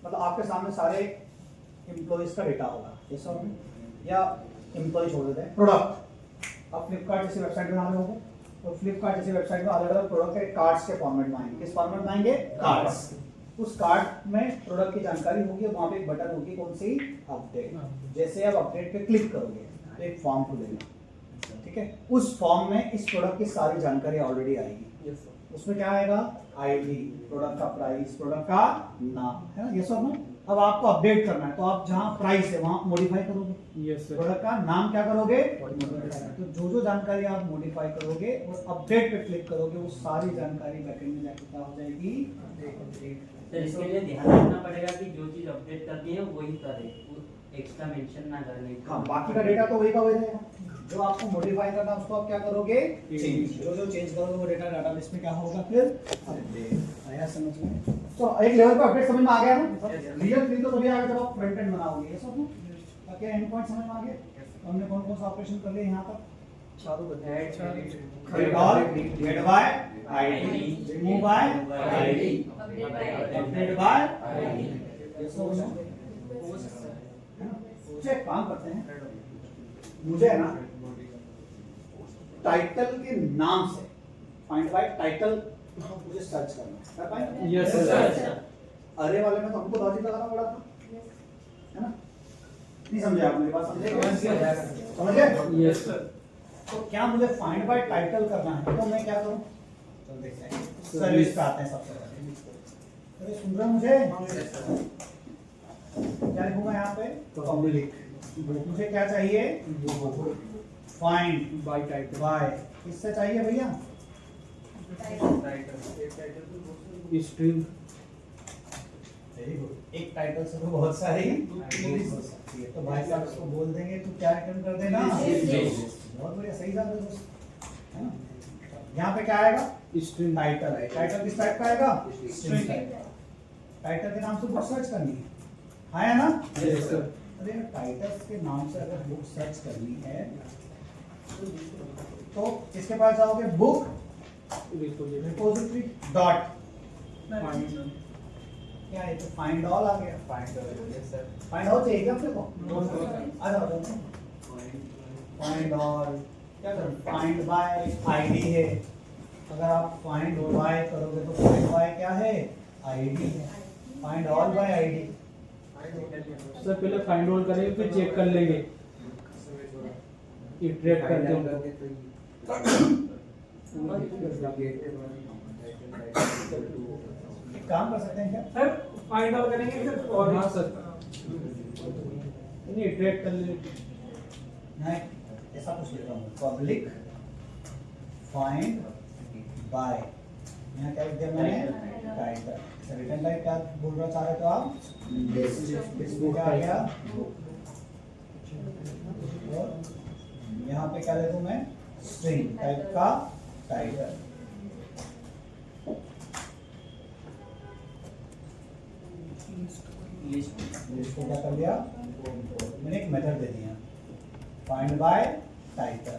मतलब आपके सामने सारे एम्प्लॉइज का डेटा होगा, ये सब, या एम्प्लॉय छोड़ देते हैं, प्रोडक्ट। आप फ्लिपकार्ट जैसी वेबसाइट बना रहे होगे, तो फ्लिपकार्ट जैसी वेबसाइट में अलग अलग प्रोडक्ट के कार्ड्स के फॉर्मेट में आएंगे। किस फॉर्मेट में आएंगे? कार्ड्स। उस कार्ड में प्रोडक्ट की जानकारी होगी, वहां पे एक बटन होगी, कौन सी? अपडेट। जैसे आप अपडेट पे क्लिक करोगे तो एक फॉर्म खुलेगा। ठीक है, उस फॉर्म में इस प्रोडक्ट की सारी जानकारी ऑलरेडी आएगी। उसमें क्या आएगा? आईडी, प्रोडक्ट का प्राइस, प्रोडक्ट का नाम, है ना? ये सब ना। अब आपको अपडेट करना है तो आप जहाँ प्राइस है वहाँ मॉडिफाई करोगे। Yes sir. प्रोडक्ट का नाम क्या करोगे? तो जो जानकारी आप मॉडिफाई करोगे और अपडेट पे क्लिक करोगे, वो सारी जानकारी बैकएंड में जाके क्या हो जाएगी? सर इसके लिए ध्यान रखना पड़ेगा कि जो चीज अपडेट करती है वही करे, एक्स्ट्रा मेंशन ना करने। हाँ, बाकी का डेटा तो वही का वही रहेगा। जो आपको मॉडिफाई करना है उसको आप क्या करोगे? चेंज। जो चेंज करोगे वो डेटा डाटाबेस में क्या होगा? फिर अपडेट। आया समझ में? तो एक लेवल पे अपडेट समझ में आ गया ना? रियल फील तो तभी आएगा जब आप फ्रंट एंड बनाओगे। ये सब ताकि एंड पॉइंट समझ में आ गया। हमने कौन कौन सा ऑपरेशन कर लिया यहाँ तक? Get all, get by ID, remove by ID, update by ID. ये सब है ना? एक काम करते हैं, मुझे है ना टाइटल के नाम से फाइंड बाय टाइटल मुझे सर्च करना है। कर पाएंगे? Yes sir. अरे वाले में तो हमको लॉजिक लगाना पड़ा था, है ना? नहीं समझे आप मेरी बात? समझे? समझे? Yes sir. तो क्या मुझे फाइंड बाय टाइटल करना है, तो मैं क्या करूं? चल देखते हैं, सर्विस पे आते हैं सबसे पहले। अरे सुन रहे हो मुझे? क्या लिखूंगा यहाँ पे? पब्लिक। मुझे क्या चाहिए? फाइंड बाय टाइटल बाय, किससे चाहिए भैया? स्ट्रिंग। Very good. एक टाइटल से तो बहुत सारी मूवीज हो सकती है, तो भाई साहब इसको बोल देंगे तो क्या रिटर्न कर देना? बहुत बढ़िया, सही बात है दोस्त, है ना? यहाँ पे क्या आएगा? स्ट्रिंग। टाइटल है। टाइटल किस टाइप का आएगा? String type. टाइटल के नाम से बुक सर्च करनी है, हाँ या ना? Yes sir. अरे टाइटल्स के नाम से अगर बुक सर्च करनी है तो किसके पास जाओगे? बुक रिपोजिटरी डॉट, क्या है? तो फाइंड ऑल आ गया। फाइंड ऑल चाहिए क्या अपने को? आ जाओ। फाइंड ऑल क्या करो? फाइंड बाय आईडी है। अगर आप फाइंड बाय करोगे तो फाइंड बाय क्या है? आईडी है। Find all bye ID. Sir पहले फाइंड ऑल करेंगे फिर चेक कर लेंगे, इटरेट करते हैं। एक काम कर सकते हैं क्या? सर फाइंड ऑल करेंगे फिर और हाँ सर नहीं इटरेट कर लेंगे। नहीं, ऐसा कुछ लिखता हूँ, पब्लिक फाइंड बाय, यहाँ क्या लिख दिया मैंने? टाइटल। रिटर्न टाइप क्या बोलना चाह रहे थे आप? लिस्ट में क्या आ गया? और यहाँ पे क्या लिखूं मैं? स्ट्रिंग टाइप का टाइटल। लिस्ट को क्या कर दिया? मैंने एक मेथड दे दिया, फाइंड बाय टाइटल,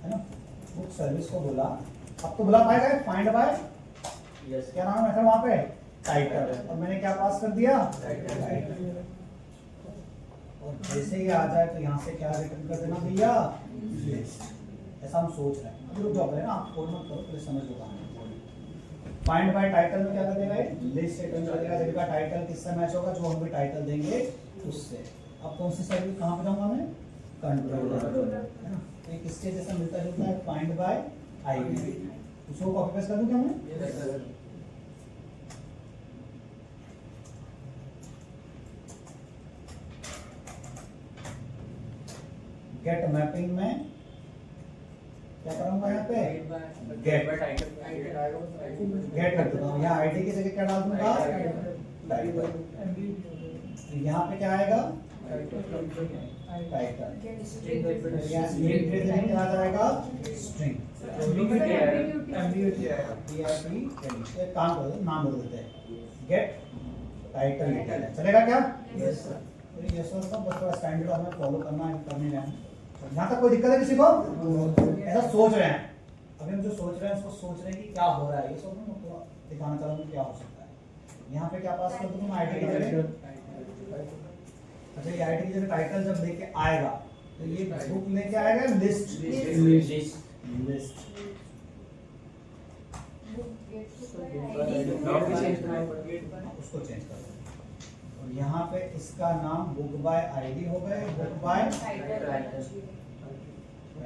है ना? बुक सर्विस को बोला, अब तो बुला पाएगा फाइंड बाय, क्या नाम है मेथड वहां पे? टाइटल। और मैंने क्या पास कर दिया? टाइटल। और जैसे ही आ जाए तो यहाँ से क्या रिटर्न कर देना भैया? लिस्ट। ऐसा हम सोच रहे हैं। अभी रुक जाओ पहले ना, आप कोड मत करो, पहले समझ लो कहानी। फाइंड बाय टाइटल में क्या कर देगा? लिस्ट रिटर्न कर देगा, जिसका टाइटल किससे मैच होगा, जो हम भी टाइटल देंगे उससे। अब कौन सी सर्विस कहाँ पे जाऊंगा मैं? कंट्रोलर, है ना? ये किसके जैसा मिलता जुलता है? Find by ID. उसको कॉपी पेस्ट कर दूं क्या मैं? गेट मैपिंग में क्या करूंगा? यहाँ पे गेट गेट कर दूंगा। यहाँ आईडी की जगह क्या डाल दूंगा? टाइटल। यहाँ पे क्या आएगा? टाइटल। यहाँ लिंक के जगह क्या आ जाएगा? स्ट्रिंग। एक काम करो, नाम बदल देते हैं, गेट टाइटल डिटेल। चलेगा क्या? Yes sir. ये सर सब बस थोड़ा स्टैंडर्ड हमें फॉलो करना है, करने रहे हैं। यहाँ तक कोई दिक्कत है किसी को? ऐसा सोच रहे हैं, अभी हम जो सोच रहे हैं उसको सोच रहे हैं कि क्या हो रहा है, ये सब मैं थोड़ा दिखाना चाह रहा हूँ क्या हो सकता है। यहाँ पे क्या पास कर दूँ? आईडी की जगह, अच्छा ये आईडी की जगह टाइटल जब लेके आएगा तो ये बुक लेके आएगा लिस्ट। लिस्ट उसको चेंज कर दो। और यहाँ पे इसका नाम बुक बाय आईडी हो गए, बुक बाय टाइटल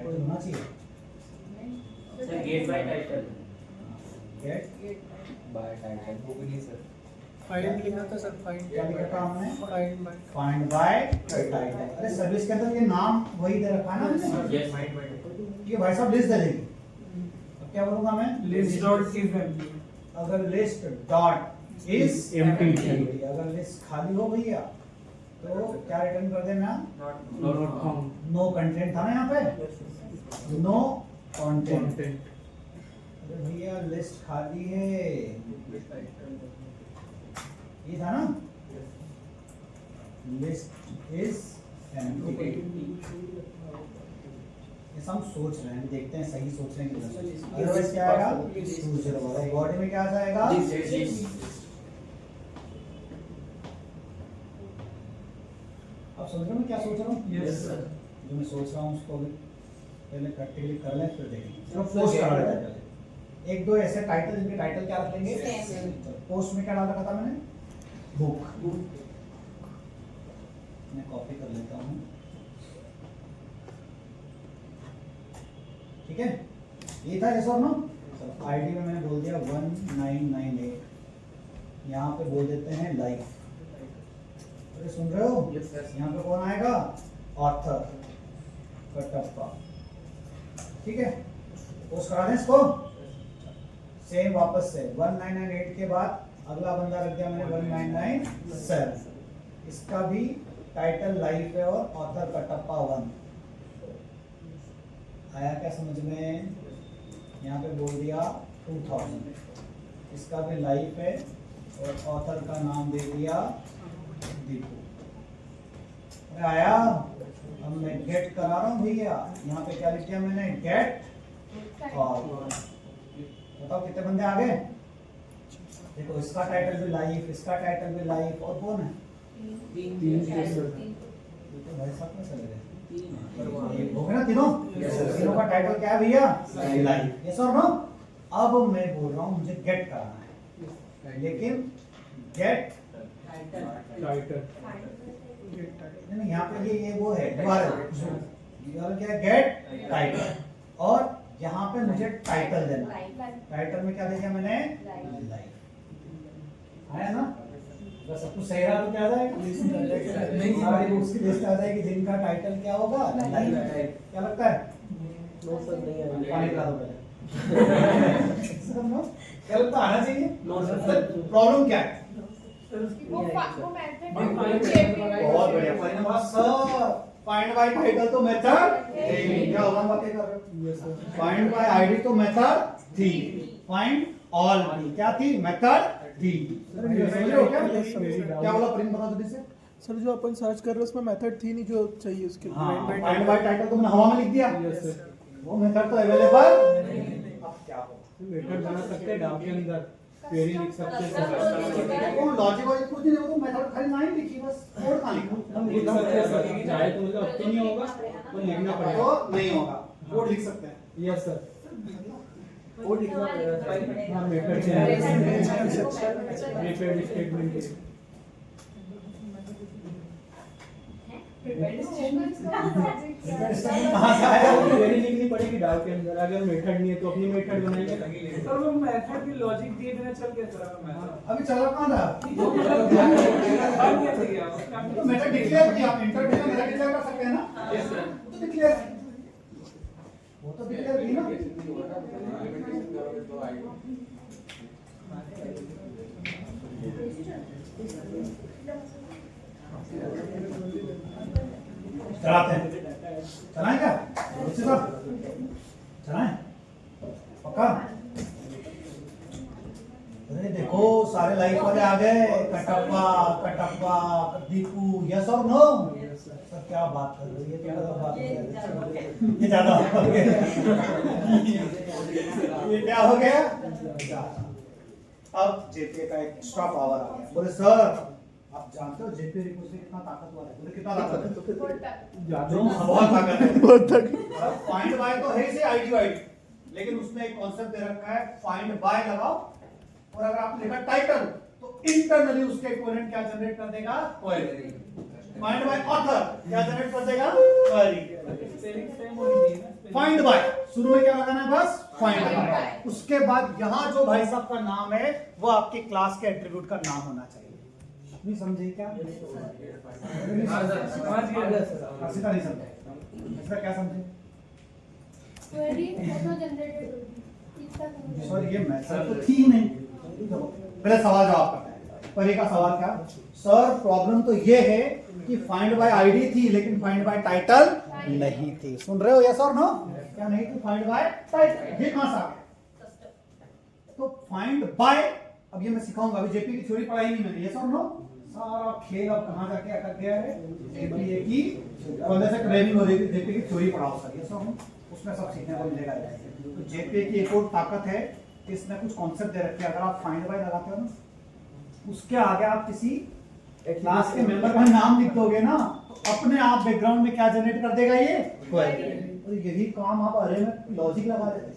होना चाहिए। Sir get by title, get by title book नहीं सर। फाइंड लिखा था सर, फाइंड क्या लिखा था हमने? Find by find by title. अरे सर्विस के अंदर ये नाम वही दे रखा है ना हमने? यस ये भाई साहब लिस्ट दे देगी। अब क्या बोलूंगा मैं? List dot is empty. अगर लिस्ट डॉट इज एम्प्टी, अगर लिस्ट खाली हो भैया तो क्या रिटर्न कर देना? Not found. नो कंटेंट था ना यहाँ पे? No content. अरे भैया लिस्ट खाली है, ये था ना? List is empty. ये सब सोच रहे हैं, देखते हैं सही सोच रहे हैं कि गलत। अदरवाइज क्या आएगा? 201। बॉडी में क्या आ जाएगा? अब समझ रहे हो मैं क्या सोच रहा हूँ? Yes sir. जो मैं सोच रहा हूँ उसको भी पहले प्रैक्टिकली कर लें फिर देखेंगे। चलो पोस्ट करा लेते हैं पहले। एक दो ऐसे टाइटल जिनके टाइटल क्या रख लेंगे? पोस्ट में क्या डाल रखा था मैंने? बुक। मैं कॉपी कर लेता हूँ। ठीक है, ये था yes और no। आईडी में मैंने बोल दिया 1998, यहाँ पे बोल देते हैं लाइफ। अरे सुन रहे हो, यहाँ पे कौन आएगा, ऑथर कटप्पा। ठीक है, पोस्ट करा दें इसको, सेम वापस से 1998 के बाद अगला बंदा रख दिया मैंने 1997, इसका भी टाइटल लाइफ है और ऑथर कटप्पा 1। आया क्या समझ में, यहाँ पे बोल दिया 2000, इसका भी लाइफ है और ऑथर का नाम दे दिया दीपू। अरे आया, अब मैं गेट करा रहा हूँ भैया, यहाँ पे क्या लिख दिया मैंने, गेट और बताओ कितने बंदे आ गए। देखो इसका टाइटल भी लाइफ, इसका टाइटल भी लाइफ, और कौन है, भाई साहब में चले गए हो गए ना तीनों। तीनों का टाइटल क्या है भैया, लाइफ, यस और नो। अब मैं बोल रहा हूँ मुझे गेट करना है, लेकिन गेट नहीं, यहाँ पे ये वो है URL क्या है, गेट टाइटल, और यहाँ पे मुझे टाइटल देना है। टाइटल में क्या देखा मैंने, लाइफ आया ना। अगर सब कुछ सही रहा तो क्या आ जाएगा, सारी बुक्स की लिस्ट आ जाएगी जिनका टाइटल क्या होगा, लाइफ। क्या लगता है, पानी पिला दो पहले। क्या लगता है, आना चाहिए। प्रॉब्लम क्या है, बहुत बढ़िया, फाइंड बाय टाइटल तो मेथड क्या होगा, बातें कर रहे हो। फाइंड बाय आईडी तो मेथड थी, फाइंड ऑल क्या थी, मेथड थी। क्या बोला प्रिंट, बता दो से। सर जो अपन सर्च कर रहे हैं उसमें मेथड थी नहीं जो चाहिए उसके लिए। फाइंड बाय टाइटल तो मैंने हवा में लिख दिया, वो मेथड तो अवेलेबल। अब क्या हो, मेथड बना सकते हैं डाउ के अंदर, क्वेरी लिख सकते हैं, वो लॉजिक और कुछ नहीं, वो तो मेथड खाली लाइन लिखी बस, कोड कहां लिखा, हम लिख सकते हैं सर। चाहे तो मतलब अब तो नहीं होगा, तो लिखना पड़ेगा, तो नहीं होगा, कोड लिख सकते हैं। Yes sir. कोड लिखना हाँ मेथड से रिपीट स्टेटमेंट के कहां से आया, क्वेरी लिखनी पड़ेगी डाउ के अंदर। अगर मेथड नहीं है तो अपनी मेथड बनाएंगे। सर वो मेथड की लॉजिक दिए बिना चल के चला मैं अभी चला कहां था, तो मेथड डिक्लेयर किया, आप इंटरप्रेटर मेथड डिक्लेयर कर सकते हैं ना। Yes sir. तो डिक्लेयर, वो तो डिक्लेयर की ना। चलाते हैं, चलाएं क्या, चलाएं पक्का। अरे देखो सारे लाइफ वाले आ गए, कटप्पा कटप्पा दीपू, यस और नो। सर क्या बात कर रहे हो, ये क्या बात कर रहे हो, ये ज्यादा हो गया, ये क्या हो गया। अब जेपी का एक एक्स्ट्रा पावर आ गया, बोले सर आप जानते हो जेपी रिपोजिटरी कितना ताकतवर है, बोले कितना ताकत है, बहुत ताकत है, बहुत ताकत। फाइंड बाय तो है ही आईडी वाइड, लेकिन उसमें एक कॉन्सेप्ट दे रखा है, फाइंड बाय लगाओ और अगर आपने लिखा टाइटल तो इंटरनली उसके इक्विवेलेंट क्या जनरेट कर देगा, क्वेरी। फाइंड बाय ऑथर क्या जनरेट कर देगा, क्वेरी। फाइंड बाय शुरू में क्या लगाना है, बस फाइंड बाय, उसके बाद यहाँ जो भाई साहब का नाम है वो आपके क्लास के एट्रीब्यूट का नाम होना चाहिए। नहीं समझे क्या, सीधा नहीं समझे, इसका क्या समझे, क्वेरी फोटो जनरेटेड सर ये मेथड तो थी ही नहीं। पहले सवाल जवाब करते हैं, पहले का सवाल क्या, सर प्रॉब्लम तो ये है कि फाइंड बाय आईडी थी लेकिन फाइंड बाय टाइटल नहीं थी। सुन रहे हो यस और नो, क्या नहीं थी, फाइंड बाय टाइटल, ये कहां से आ गया। तो फाइंड बाय, अब ये मैं सिखाऊंगा, अभी जेपी की थ्योरी पढ़ाई नहीं मैंने, यस और नो। सारा खेल अब कहां जाके अटक गया है, जेपी की बंदे से ट्रेनिंग हो रही थी, जेपी की थ्योरी पढ़ाओ सर, यस और नो, उसमें सब सीखने को मिलेगा। तो जेपी की एक और ताकत है, इसने कुछ कॉन्सेप्ट दे रखे हैं, अगर आप फाइंड बाय लगाते हो ना, उसके आगे आप किसी क्लास के मेंबर का नाम लिख दोगे ना, तो अपने आप बैकग्राउंड में क्या जनरेट कर देगा, ये क्वेरी। और यही काम आप अरे में लॉजिक लगा देते।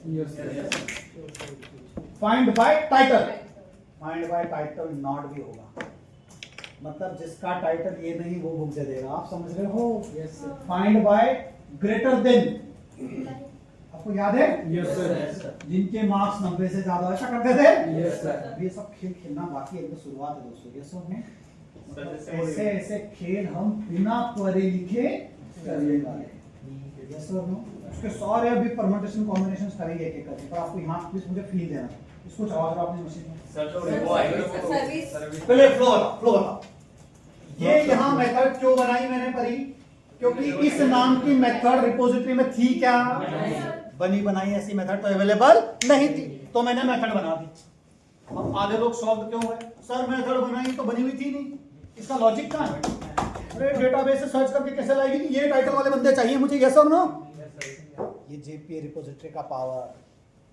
Find by title, find by title not भी होगा, मतलब जिसका टाइटल ये नहीं वो बुक दे देगा, आप समझ रहे हो। फाइंड बाय ग्रेटर देन, आपको सबको याद है? Yes sir. जिनके मार्क्स 90 से ज्यादा ऐसा करते थे? Yes sir. अब ये सब खेल खेलना बाकी है, तो शुरुआत है दोस्तों। ये सब में ऐसे ऐसे खेल हम बिना पढ़े लिखे करने वाले हैं। यस और नो? उसके सारे अभी परम्यूटेशन कॉम्बिनेशंस करेंगे एक एक करके, पर आपको यहाँ प्लीज मुझे फील देना। इसको चला दो आपने मशीन में। पहले फ्लो बताओ। ये यहाँ मेथड क्यों बनाई मैंने परी? क्योंकि इस नाम की मेथड रिपोजिटरी में थी क्या? बनी बनाई ऐसी मेथड तो अवेलेबल नहीं थी, तो मैंने मेथड बना दी। अब आधे लोग सॉल्व क्यों हुए? सर मेथड बनाई तो बनी हुई थी नहीं, इसका लॉजिक कहाँ है? अरे डेटाबेस से सर्च करके कैसे लाएगी? ये टाइटल वाले बंदे चाहिए मुझे, यस और नो? ये जेपीए रिपोजिटरी का पावर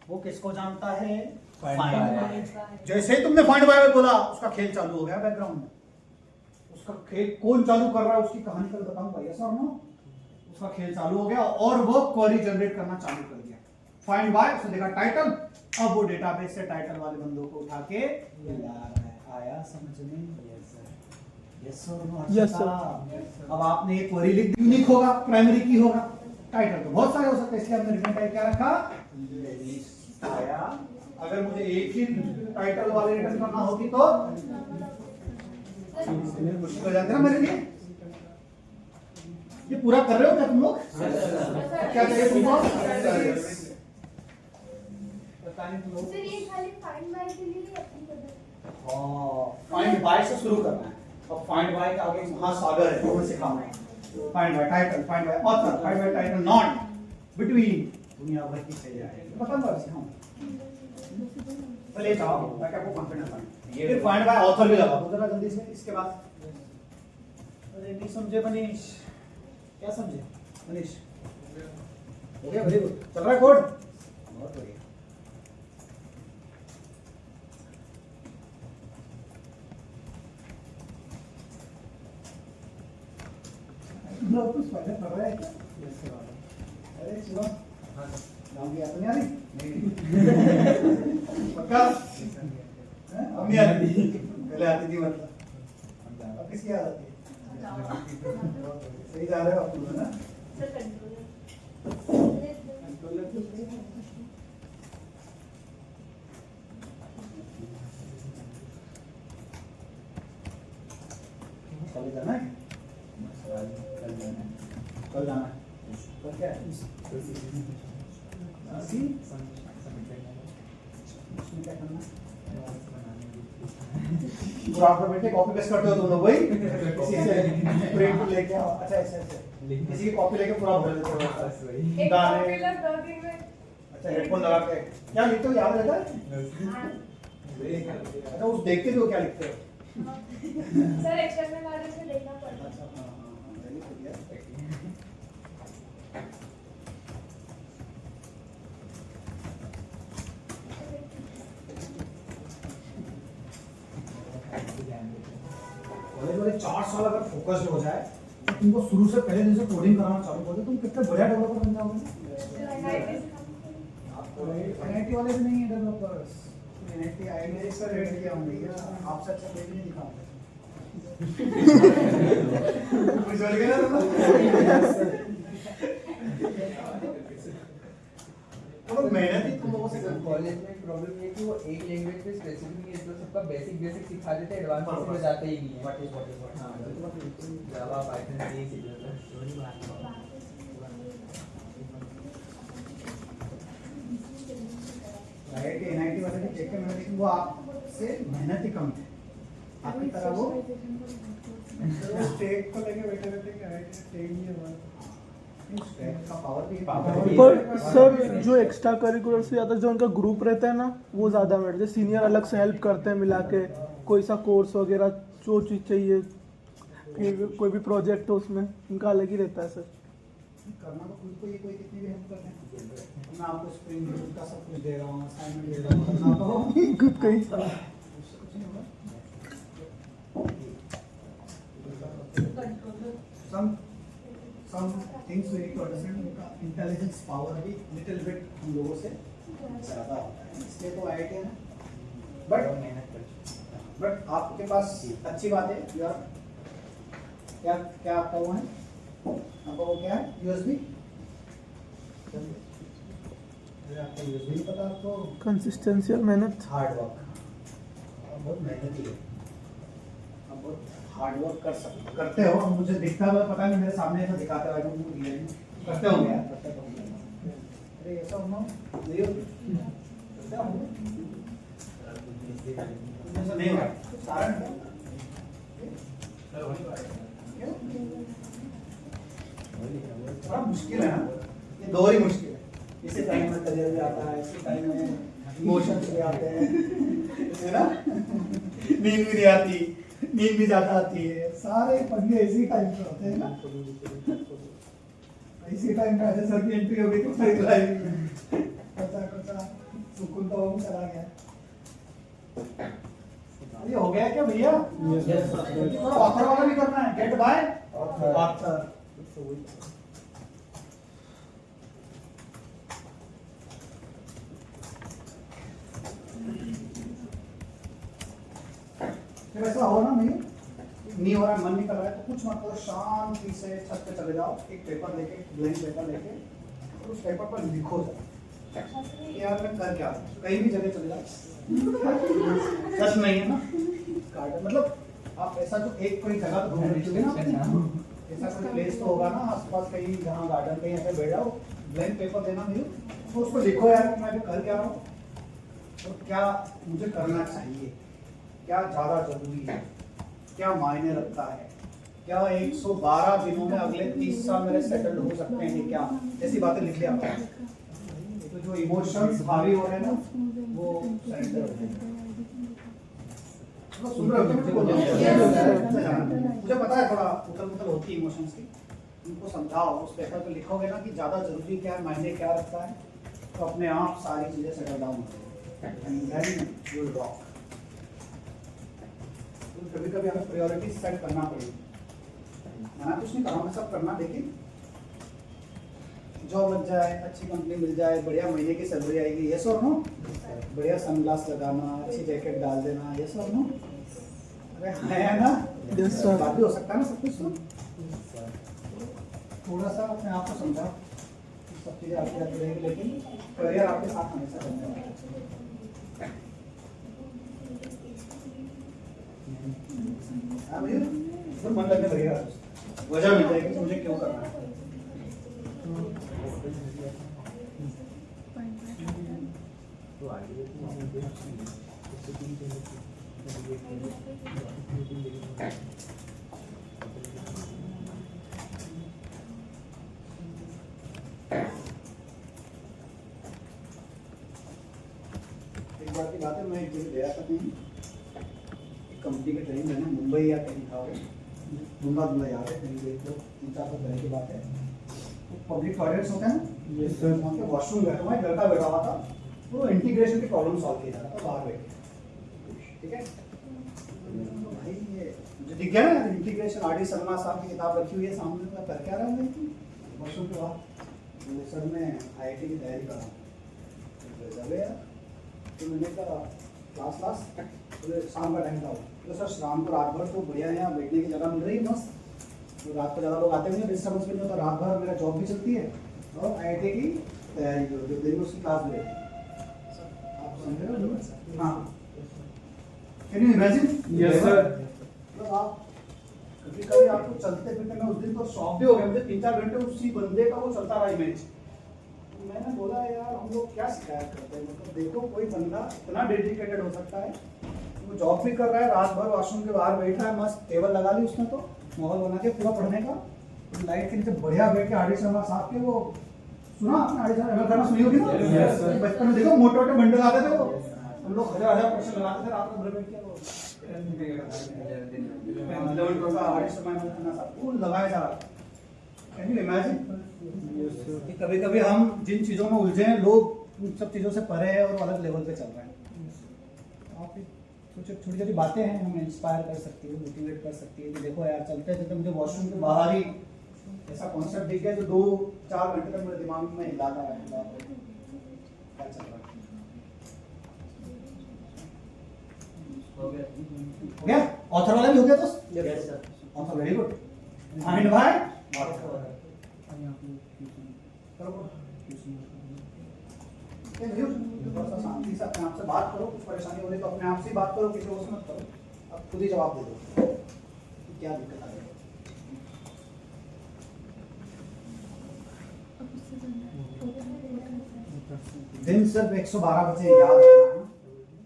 वो किसको जानता है? फाइंड। जैसे ही तुमने फाइंड बाय बोला उसका खेल चालू हो गया बैकग्राउंड में। उसका खेल कौन चालू कर रहा है उसकी कहानी कल बताऊंगा, यस और नो? उसका खेल चालू हो गया और वो क्वेरी जनरेट करना चालू कर दिया। फाइंड बाय, उसने देखा टाइटल, अब वो डेटाबेस से टाइटल वाले बंदों को उठा के ला रहा है। आया समझ में? यस और नो? Yes, sir. अब आपने ये क्वेरी लिख दी, यूनिक होगा, प्राइमरी की होगा, टाइटल तो बहुत सारे हो सकते हैं, इसलिए हमने रिटर्न टाइप क्या रखा? लिस्ट। आया। अगर मुझे एक ही टाइटल वाले रिटर्न करना होगी तो मुश्किल हो जाता है ना मेरे लिए। ये पूरा कर रहे हो क्या तुम लोग? क्या चाहिए तुमको? बताने तुम लोग। सर ये खाली फाइंड बाय के लिए अपनी पद्धति। फाइंड बाय से शुरू करना है। अब फाइंड बाय के आगे महासागर है, वो मैं सिखाऊंगा। Find by title, find by author, find by title not, between, दुनिया भर की चीजें आएंगी। बताऊंगा सिखाऊंगा। पहले जाओ ताकि आपको कॉन्फिडेंस आए। फिर फाइंड बाय ऑथर भी लगा दो जरा जल्दी से। इसके बाद अरे नहीं समझे मनीष? क्या समझे मनीष? हो गया, वेरी गुड। चल रहा है कोड? बहुत बढ़िया। लोग कुछ पहले पढ़ रहे हैं क्या? अरे शिवम, नाम भी आता नहीं आ रही? पक्का? अब नहीं आती? पहले आती थी मतलब। अब किसकी याद आती है? सही जा रहे हो आप लोग ना? Sir controller. कल जाना है? कल जाना है। कल क्या है? उसमें क्या करना है? पूरा आप बैठे कॉपी पेस्ट करते हो तुम लोग वही? किसी से प्रिंट लेके आओ। अच्छा ऐसे ऐसे किसी की कॉपी लेके पूरा भर देते हो एक गाने। पॉपुलर 2 दिन में। अच्छा हेडफोन लगा के क्या लिखते हो याद रहता है? अच्छा उस देखते हो क्या लिखते हो? सर एक्सटर्नल नॉलेज में देखना पड़ता है। अच्छा हाँ वेरी गुड यार। कॉलेज वाले 4 साल अगर फोकस्ड हो जाए तो तुमको शुरू से पहले दिन से कोडिंग कराना चालू कर दे, तुम कितने बढ़िया डेवलपर बन जाओगे। एनआईटी वाले भी नहीं है डेवलपर्स। एनआईटी आईआईटी से रेट किया होंगे क्या? आपसे अच्छा कोई भी नहीं दिखाऊंगा। कुछ बोल गया ना तुम? तो मेहनत ही तुम लोगों से करते हैं। कॉलेज में प्रॉब्लम ये है कि वो एक लैंग्वेज पे स्पेसिफिक नहीं है, तो सबका बेसिक सिखा देते हैं, एडवांस में जाते ही नहीं है। What is हाँ, जावा, पाइथन, सी, सी++। आईआईटी एनआईटी वाले भी देखे मैंने, लेकिन वो आपसे मेहनत ही कम है। आपकी तरह वो स्टेट को लेके बैठे रहते हैं कि आईआईटी स्टेट ही है हमारा। स्टेट का पावर भी है। पर सर जो एक्स्ट्रा करिकुलर से ज़्यादा जो उनका ग्रुप रहता है ना वो ज़्यादा बेटर है। सीनियर अलग से हेल्प करते हैं मिला के, कोई सा कोर्स वगैरह जो चीज़ चाहिए, कोई भी प्रोजेक्ट हो उसमें उनका अलग ही रहता है सर। करना तो खुद को ही, कोई कितनी भी हेल्प करते हैं। मैं आपको स्प्रिंग बूट का सब कुछ दे रहा हूँ, असाइनमेंट दे रहा हूँ, करना तो खुद कहीं उससे कुछ नहीं होगा। Some things we need to understand, उनका इंटेलिजेंस पावर भी लिटिल बिट हम लोगों से ज़्यादा होता है, इसलिए तो आईआईटी है ना। बट आपके पास अच्छी बात है यार। क्या क्या आपका वो है? आपका वो क्या है? यूएसबी फिर आपको यूज भी नहीं पता आपको कंसिस्टेंसी और मेहनत। हार्ड वर्क, आप बहुत मेहनती है, आप बहुत हार्ड वर्क करते हो। अब मुझे दिखता हुआ पता नहीं, मेरे सामने तो दिखाते हुए करते होंगे यार, करते होंगे। अरे ऐसा होना नहीं हो, करते होंगे, ऐसा नहीं होगा। कारण बड़ा मुश्किल है ना, ये दो ही मुश्किल है। इसी टाइम में करियर भी आता है, इसी टाइम में इमोशंस भी आते हैं, है ना। नींद भी नहीं आती, नींद भी ज्यादा आती है, सारे पंगे इसी टाइम पे होते हैं ना। इसी टाइम पे ऐसे सर की एंट्री हो गई तो सारी लाइफ में कच्चा सुकून तो वो चला गया। ये हो गया क्या भैया? थोड़ा ऑथर वाला भी करना है, गेट बाय ऑथर। जब ऐसा हो ना, नहीं हो रहा, मन नहीं कर रहा है, तो कुछ मत करो, शांति से छत पे चले जाओ, एक पेपर लेके, ब्लैंक पेपर लेके, और उस पेपर पर लिखो यार मैं कर क्या, कहीं भी जगह चले जाओ। सच नहीं है ना, गार्डन मतलब आप ऐसा तो एक कोई जगह तो ढूंढ लीजिए ना, ऐसा कोई प्लेस तो होगा ना आसपास कहीं, जहाँ गार्डन कहीं ऐसे बैठ जाओ, ब्लैंक पेपर देना मुझे, तो उसको लिखो यार मैं भी कर क्या रहा हूँ और क्या मुझे करना चाहिए, क्या ज़्यादा जरूरी है, क्या मायने रखता है, क्या 112 दिनों में अगले 30 साल मेरे सेटल हो सकते हैं, क्या ऐसी बातें लिख लिया। तो जो इमोशंस हावी हो रहे हैं ना वो सरेंडर हो जाएंगे। तो सुन रहे हो क्या मैं बोल रहा हूं? मुझे पता है थोड़ा उथल पुथल होती है इमोशंस की, उनको समझाओ, उस पेपर पे लिखोगे ना कि ज़्यादा जरूरी क्या है, मायने क्या रखता है, तो अपने आप सारी चीज़ें सेटल डाउन हो जाएगी। कभी कभी हमें प्रायोरिटी सेट करना पड़ेगी, मैंने कुछ नहीं कहा, हमें सब करना, लेकिन जॉब लग जाए, अच्छी कंपनी मिल जाए, बढ़िया महीने की सैलरी आएगी, ये सब नो, बढ़िया सनग्लास लगाना, अच्छी जैकेट डाल देना, ये सब नो, अरे है ना, बात भी हो सकता है ना सब कुछ। तो थोड़ा सा अपने आप को समझाओ, सब चीज़ें आपकी आती रहेगी, लेकिन करियर आपके साथ हमेशा करने वाला है। हाँ भैया, तो मन लगने लगेगा, वजह मिल जाएगी कि मुझे क्यों करना है। एक बार की बात है, मैं एक जगह गया था कहीं, कंपनी के ट्रेन में ना, मुंबई या कहीं था, मुंबई याद है, कहीं गए तो 3-4 साल पहले की बात है। तो पब्लिक टॉयलेट्स होते हैं, वहाँ पे वॉशरूम गया, तो वहाँ एक लड़का बैठा हुआ था, वो इंटीग्रेशन की प्रॉब्लम सॉल्व किया जा रहा था बाहर बैठ के, ठीक है। तो भाई ये मुझे दिख गया ना, इंटीग्रेशन R.D. शर्मा साहब की किताब रखी हुई है सामने, तो कर क्या रहा है वॉशरूम के बाद, सर मैं IIT की तैयारी कर रहा हूँ, तो मैंने कहा क्लास तो शाम का टाइम था, तो सर शाम को रात भर तो बढ़िया है, यहाँ बैठने की जगह मिल रही है मस्त, तो रात को ज़्यादा लोग आते हैं, डिस्टर्बेंस भी नहीं होता, रात भर मेरा जॉब भी चलती है और IIT की तैयारी भी होती है, दिन में उसकी क्लास भी रहती है। आप समझ रहे हो? हाँ, can you imagine? Yes sir. मतलब आप कभी आपको चलते फिरते, मैं उस दिन तो शॉक भी हो गया, मुझे 3-4 घंटे उसी बंदे का वो चलता रहा इमेज। मैंने बोला यार हम लोग क्या शिकायत करते हैं, मतलब देखो कोई बंदा इतना डेडिकेटेड हो सकता है, वो जॉब भी कर रहा है, रात भर वॉशरूम के बाहर बैठा है, मस्त टेबल लगा ली उसने, तो माहौल बना के पूरा पढ़ने का, लाइट के नीचे बढ़िया बैठ के R.D. शर्मा साहब के वो सुना आपने, R.D. शर्मा सुनी होगी ना, बचपन में देखो मोटे मोटे बंडल आते थे, वो हम लोग हजार प्रश्न लगाते थे रात को भर बैठ के, वो R.D. शर्मा लगाया जा रहा। कैन यू इमेजिन कि कभी कभी हम जिन चीज़ों में उलझे हैं, लोग उन सब चीज़ों से परे हैं और अलग लेवल पे चल रहे हैं। आप छोटी छोटी बातें हैं, हमें इंस्पायर कर सकती है, मोटिवेट कर सकती है कि देखो यार चलते चलते मुझे वॉशरूम के बाहर ही ऐसा कॉन्सेप्ट दिख गया जो 2-4 घंटे तक मेरे दिमाग में हिलाता है, क्या चल रहा है। हो गया? ऑथर वाला भी हो गया दोस्त? Yes sir. Author very good. Find by author. थोड़ा सा शांति से अपने आप से बात करो, कुछ परेशानी हो रही तो अपने आप से ही बात करो, किसी और से मत करो। अब खुद ही जवाब दे दो कि क्या दिक्कत आ रही है। दिन सिर्फ 112 बजे याद रखना है।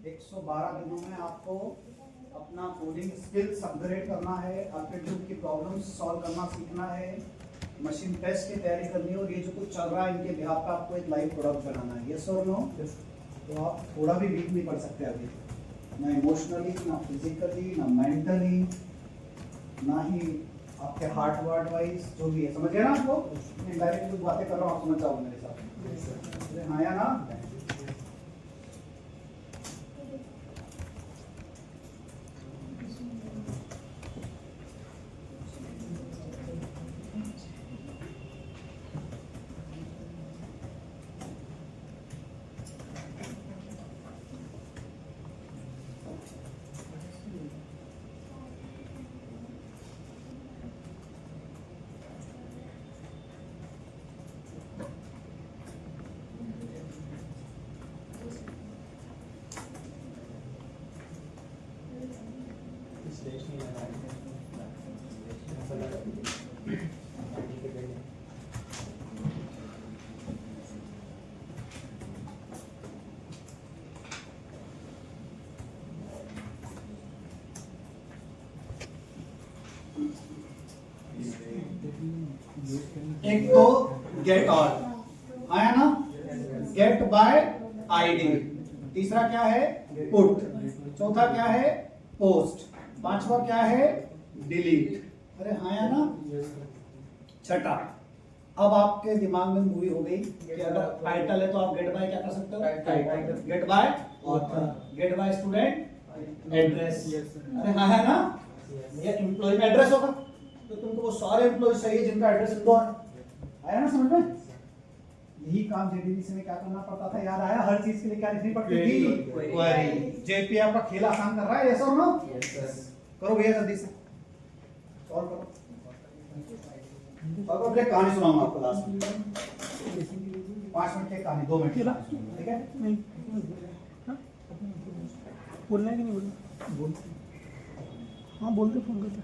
112 दिनों में आपको अपना कोडिंग स्किल्स अपग्रेड करना है, एप्टीट्यूड की प्रॉब्लम्स सॉल्व करना सीखना है, मशीन टेस्ट की तैयारी करनी है, और ये जो कुछ चल रहा है इनके बिहाफ पे आपको एक लाइव प्रोडक्ट बनाना है। यस और नो? तो आप थोड़ा भी वीक नहीं पड़ सकते अभी, ना इमोशनली, ना फिजिकली, ना मेंटली, ना ही आपके हार्ट वर्ड वाइज, जो भी है। समझ गए ना आपको? इनडायरेक्ट कुछ बातें कर रहा हूँ, आप समझ जाओगे मेरे साथ। हाँ या ना? एक तो गेट ऑल आया ना, गेट बाय आईडी। तीसरा क्या है? पुट। चौथा क्या है? पोस्ट। पांचवा क्या है? डिलीट। अरे हाँ या ना? छठा, अब आपके दिमाग में मूवी हो गई कि अगर टाइटल है तो आप गेट बाय क्या कर सकते हो? Get by author, get by student address. अरे हाँ है ना? ये एम्प्लॉय में एड्रेस होगा तो तुमको वो सारे एम्प्लॉय चाहिए जिनका एड्रेस इनको आया ना समझ में? यही काम जेडीबीसी में क्या करना पड़ता था, याद आया? हर चीज के लिए क्या लिखनी पड़ती थी? क्वेरी। जेपी आपका खेल आसान कर रहा है, यस और नो? करो भैया जल्दी से सॉल्व करो। अब एक कहानी सुनाऊंगा आपको लास्ट में, 5 मिनट की कहानी, 2 मिनट की, ठीक है? नहीं बोलना है कि नहीं बोलना? हाँ बोलते, फोन करते।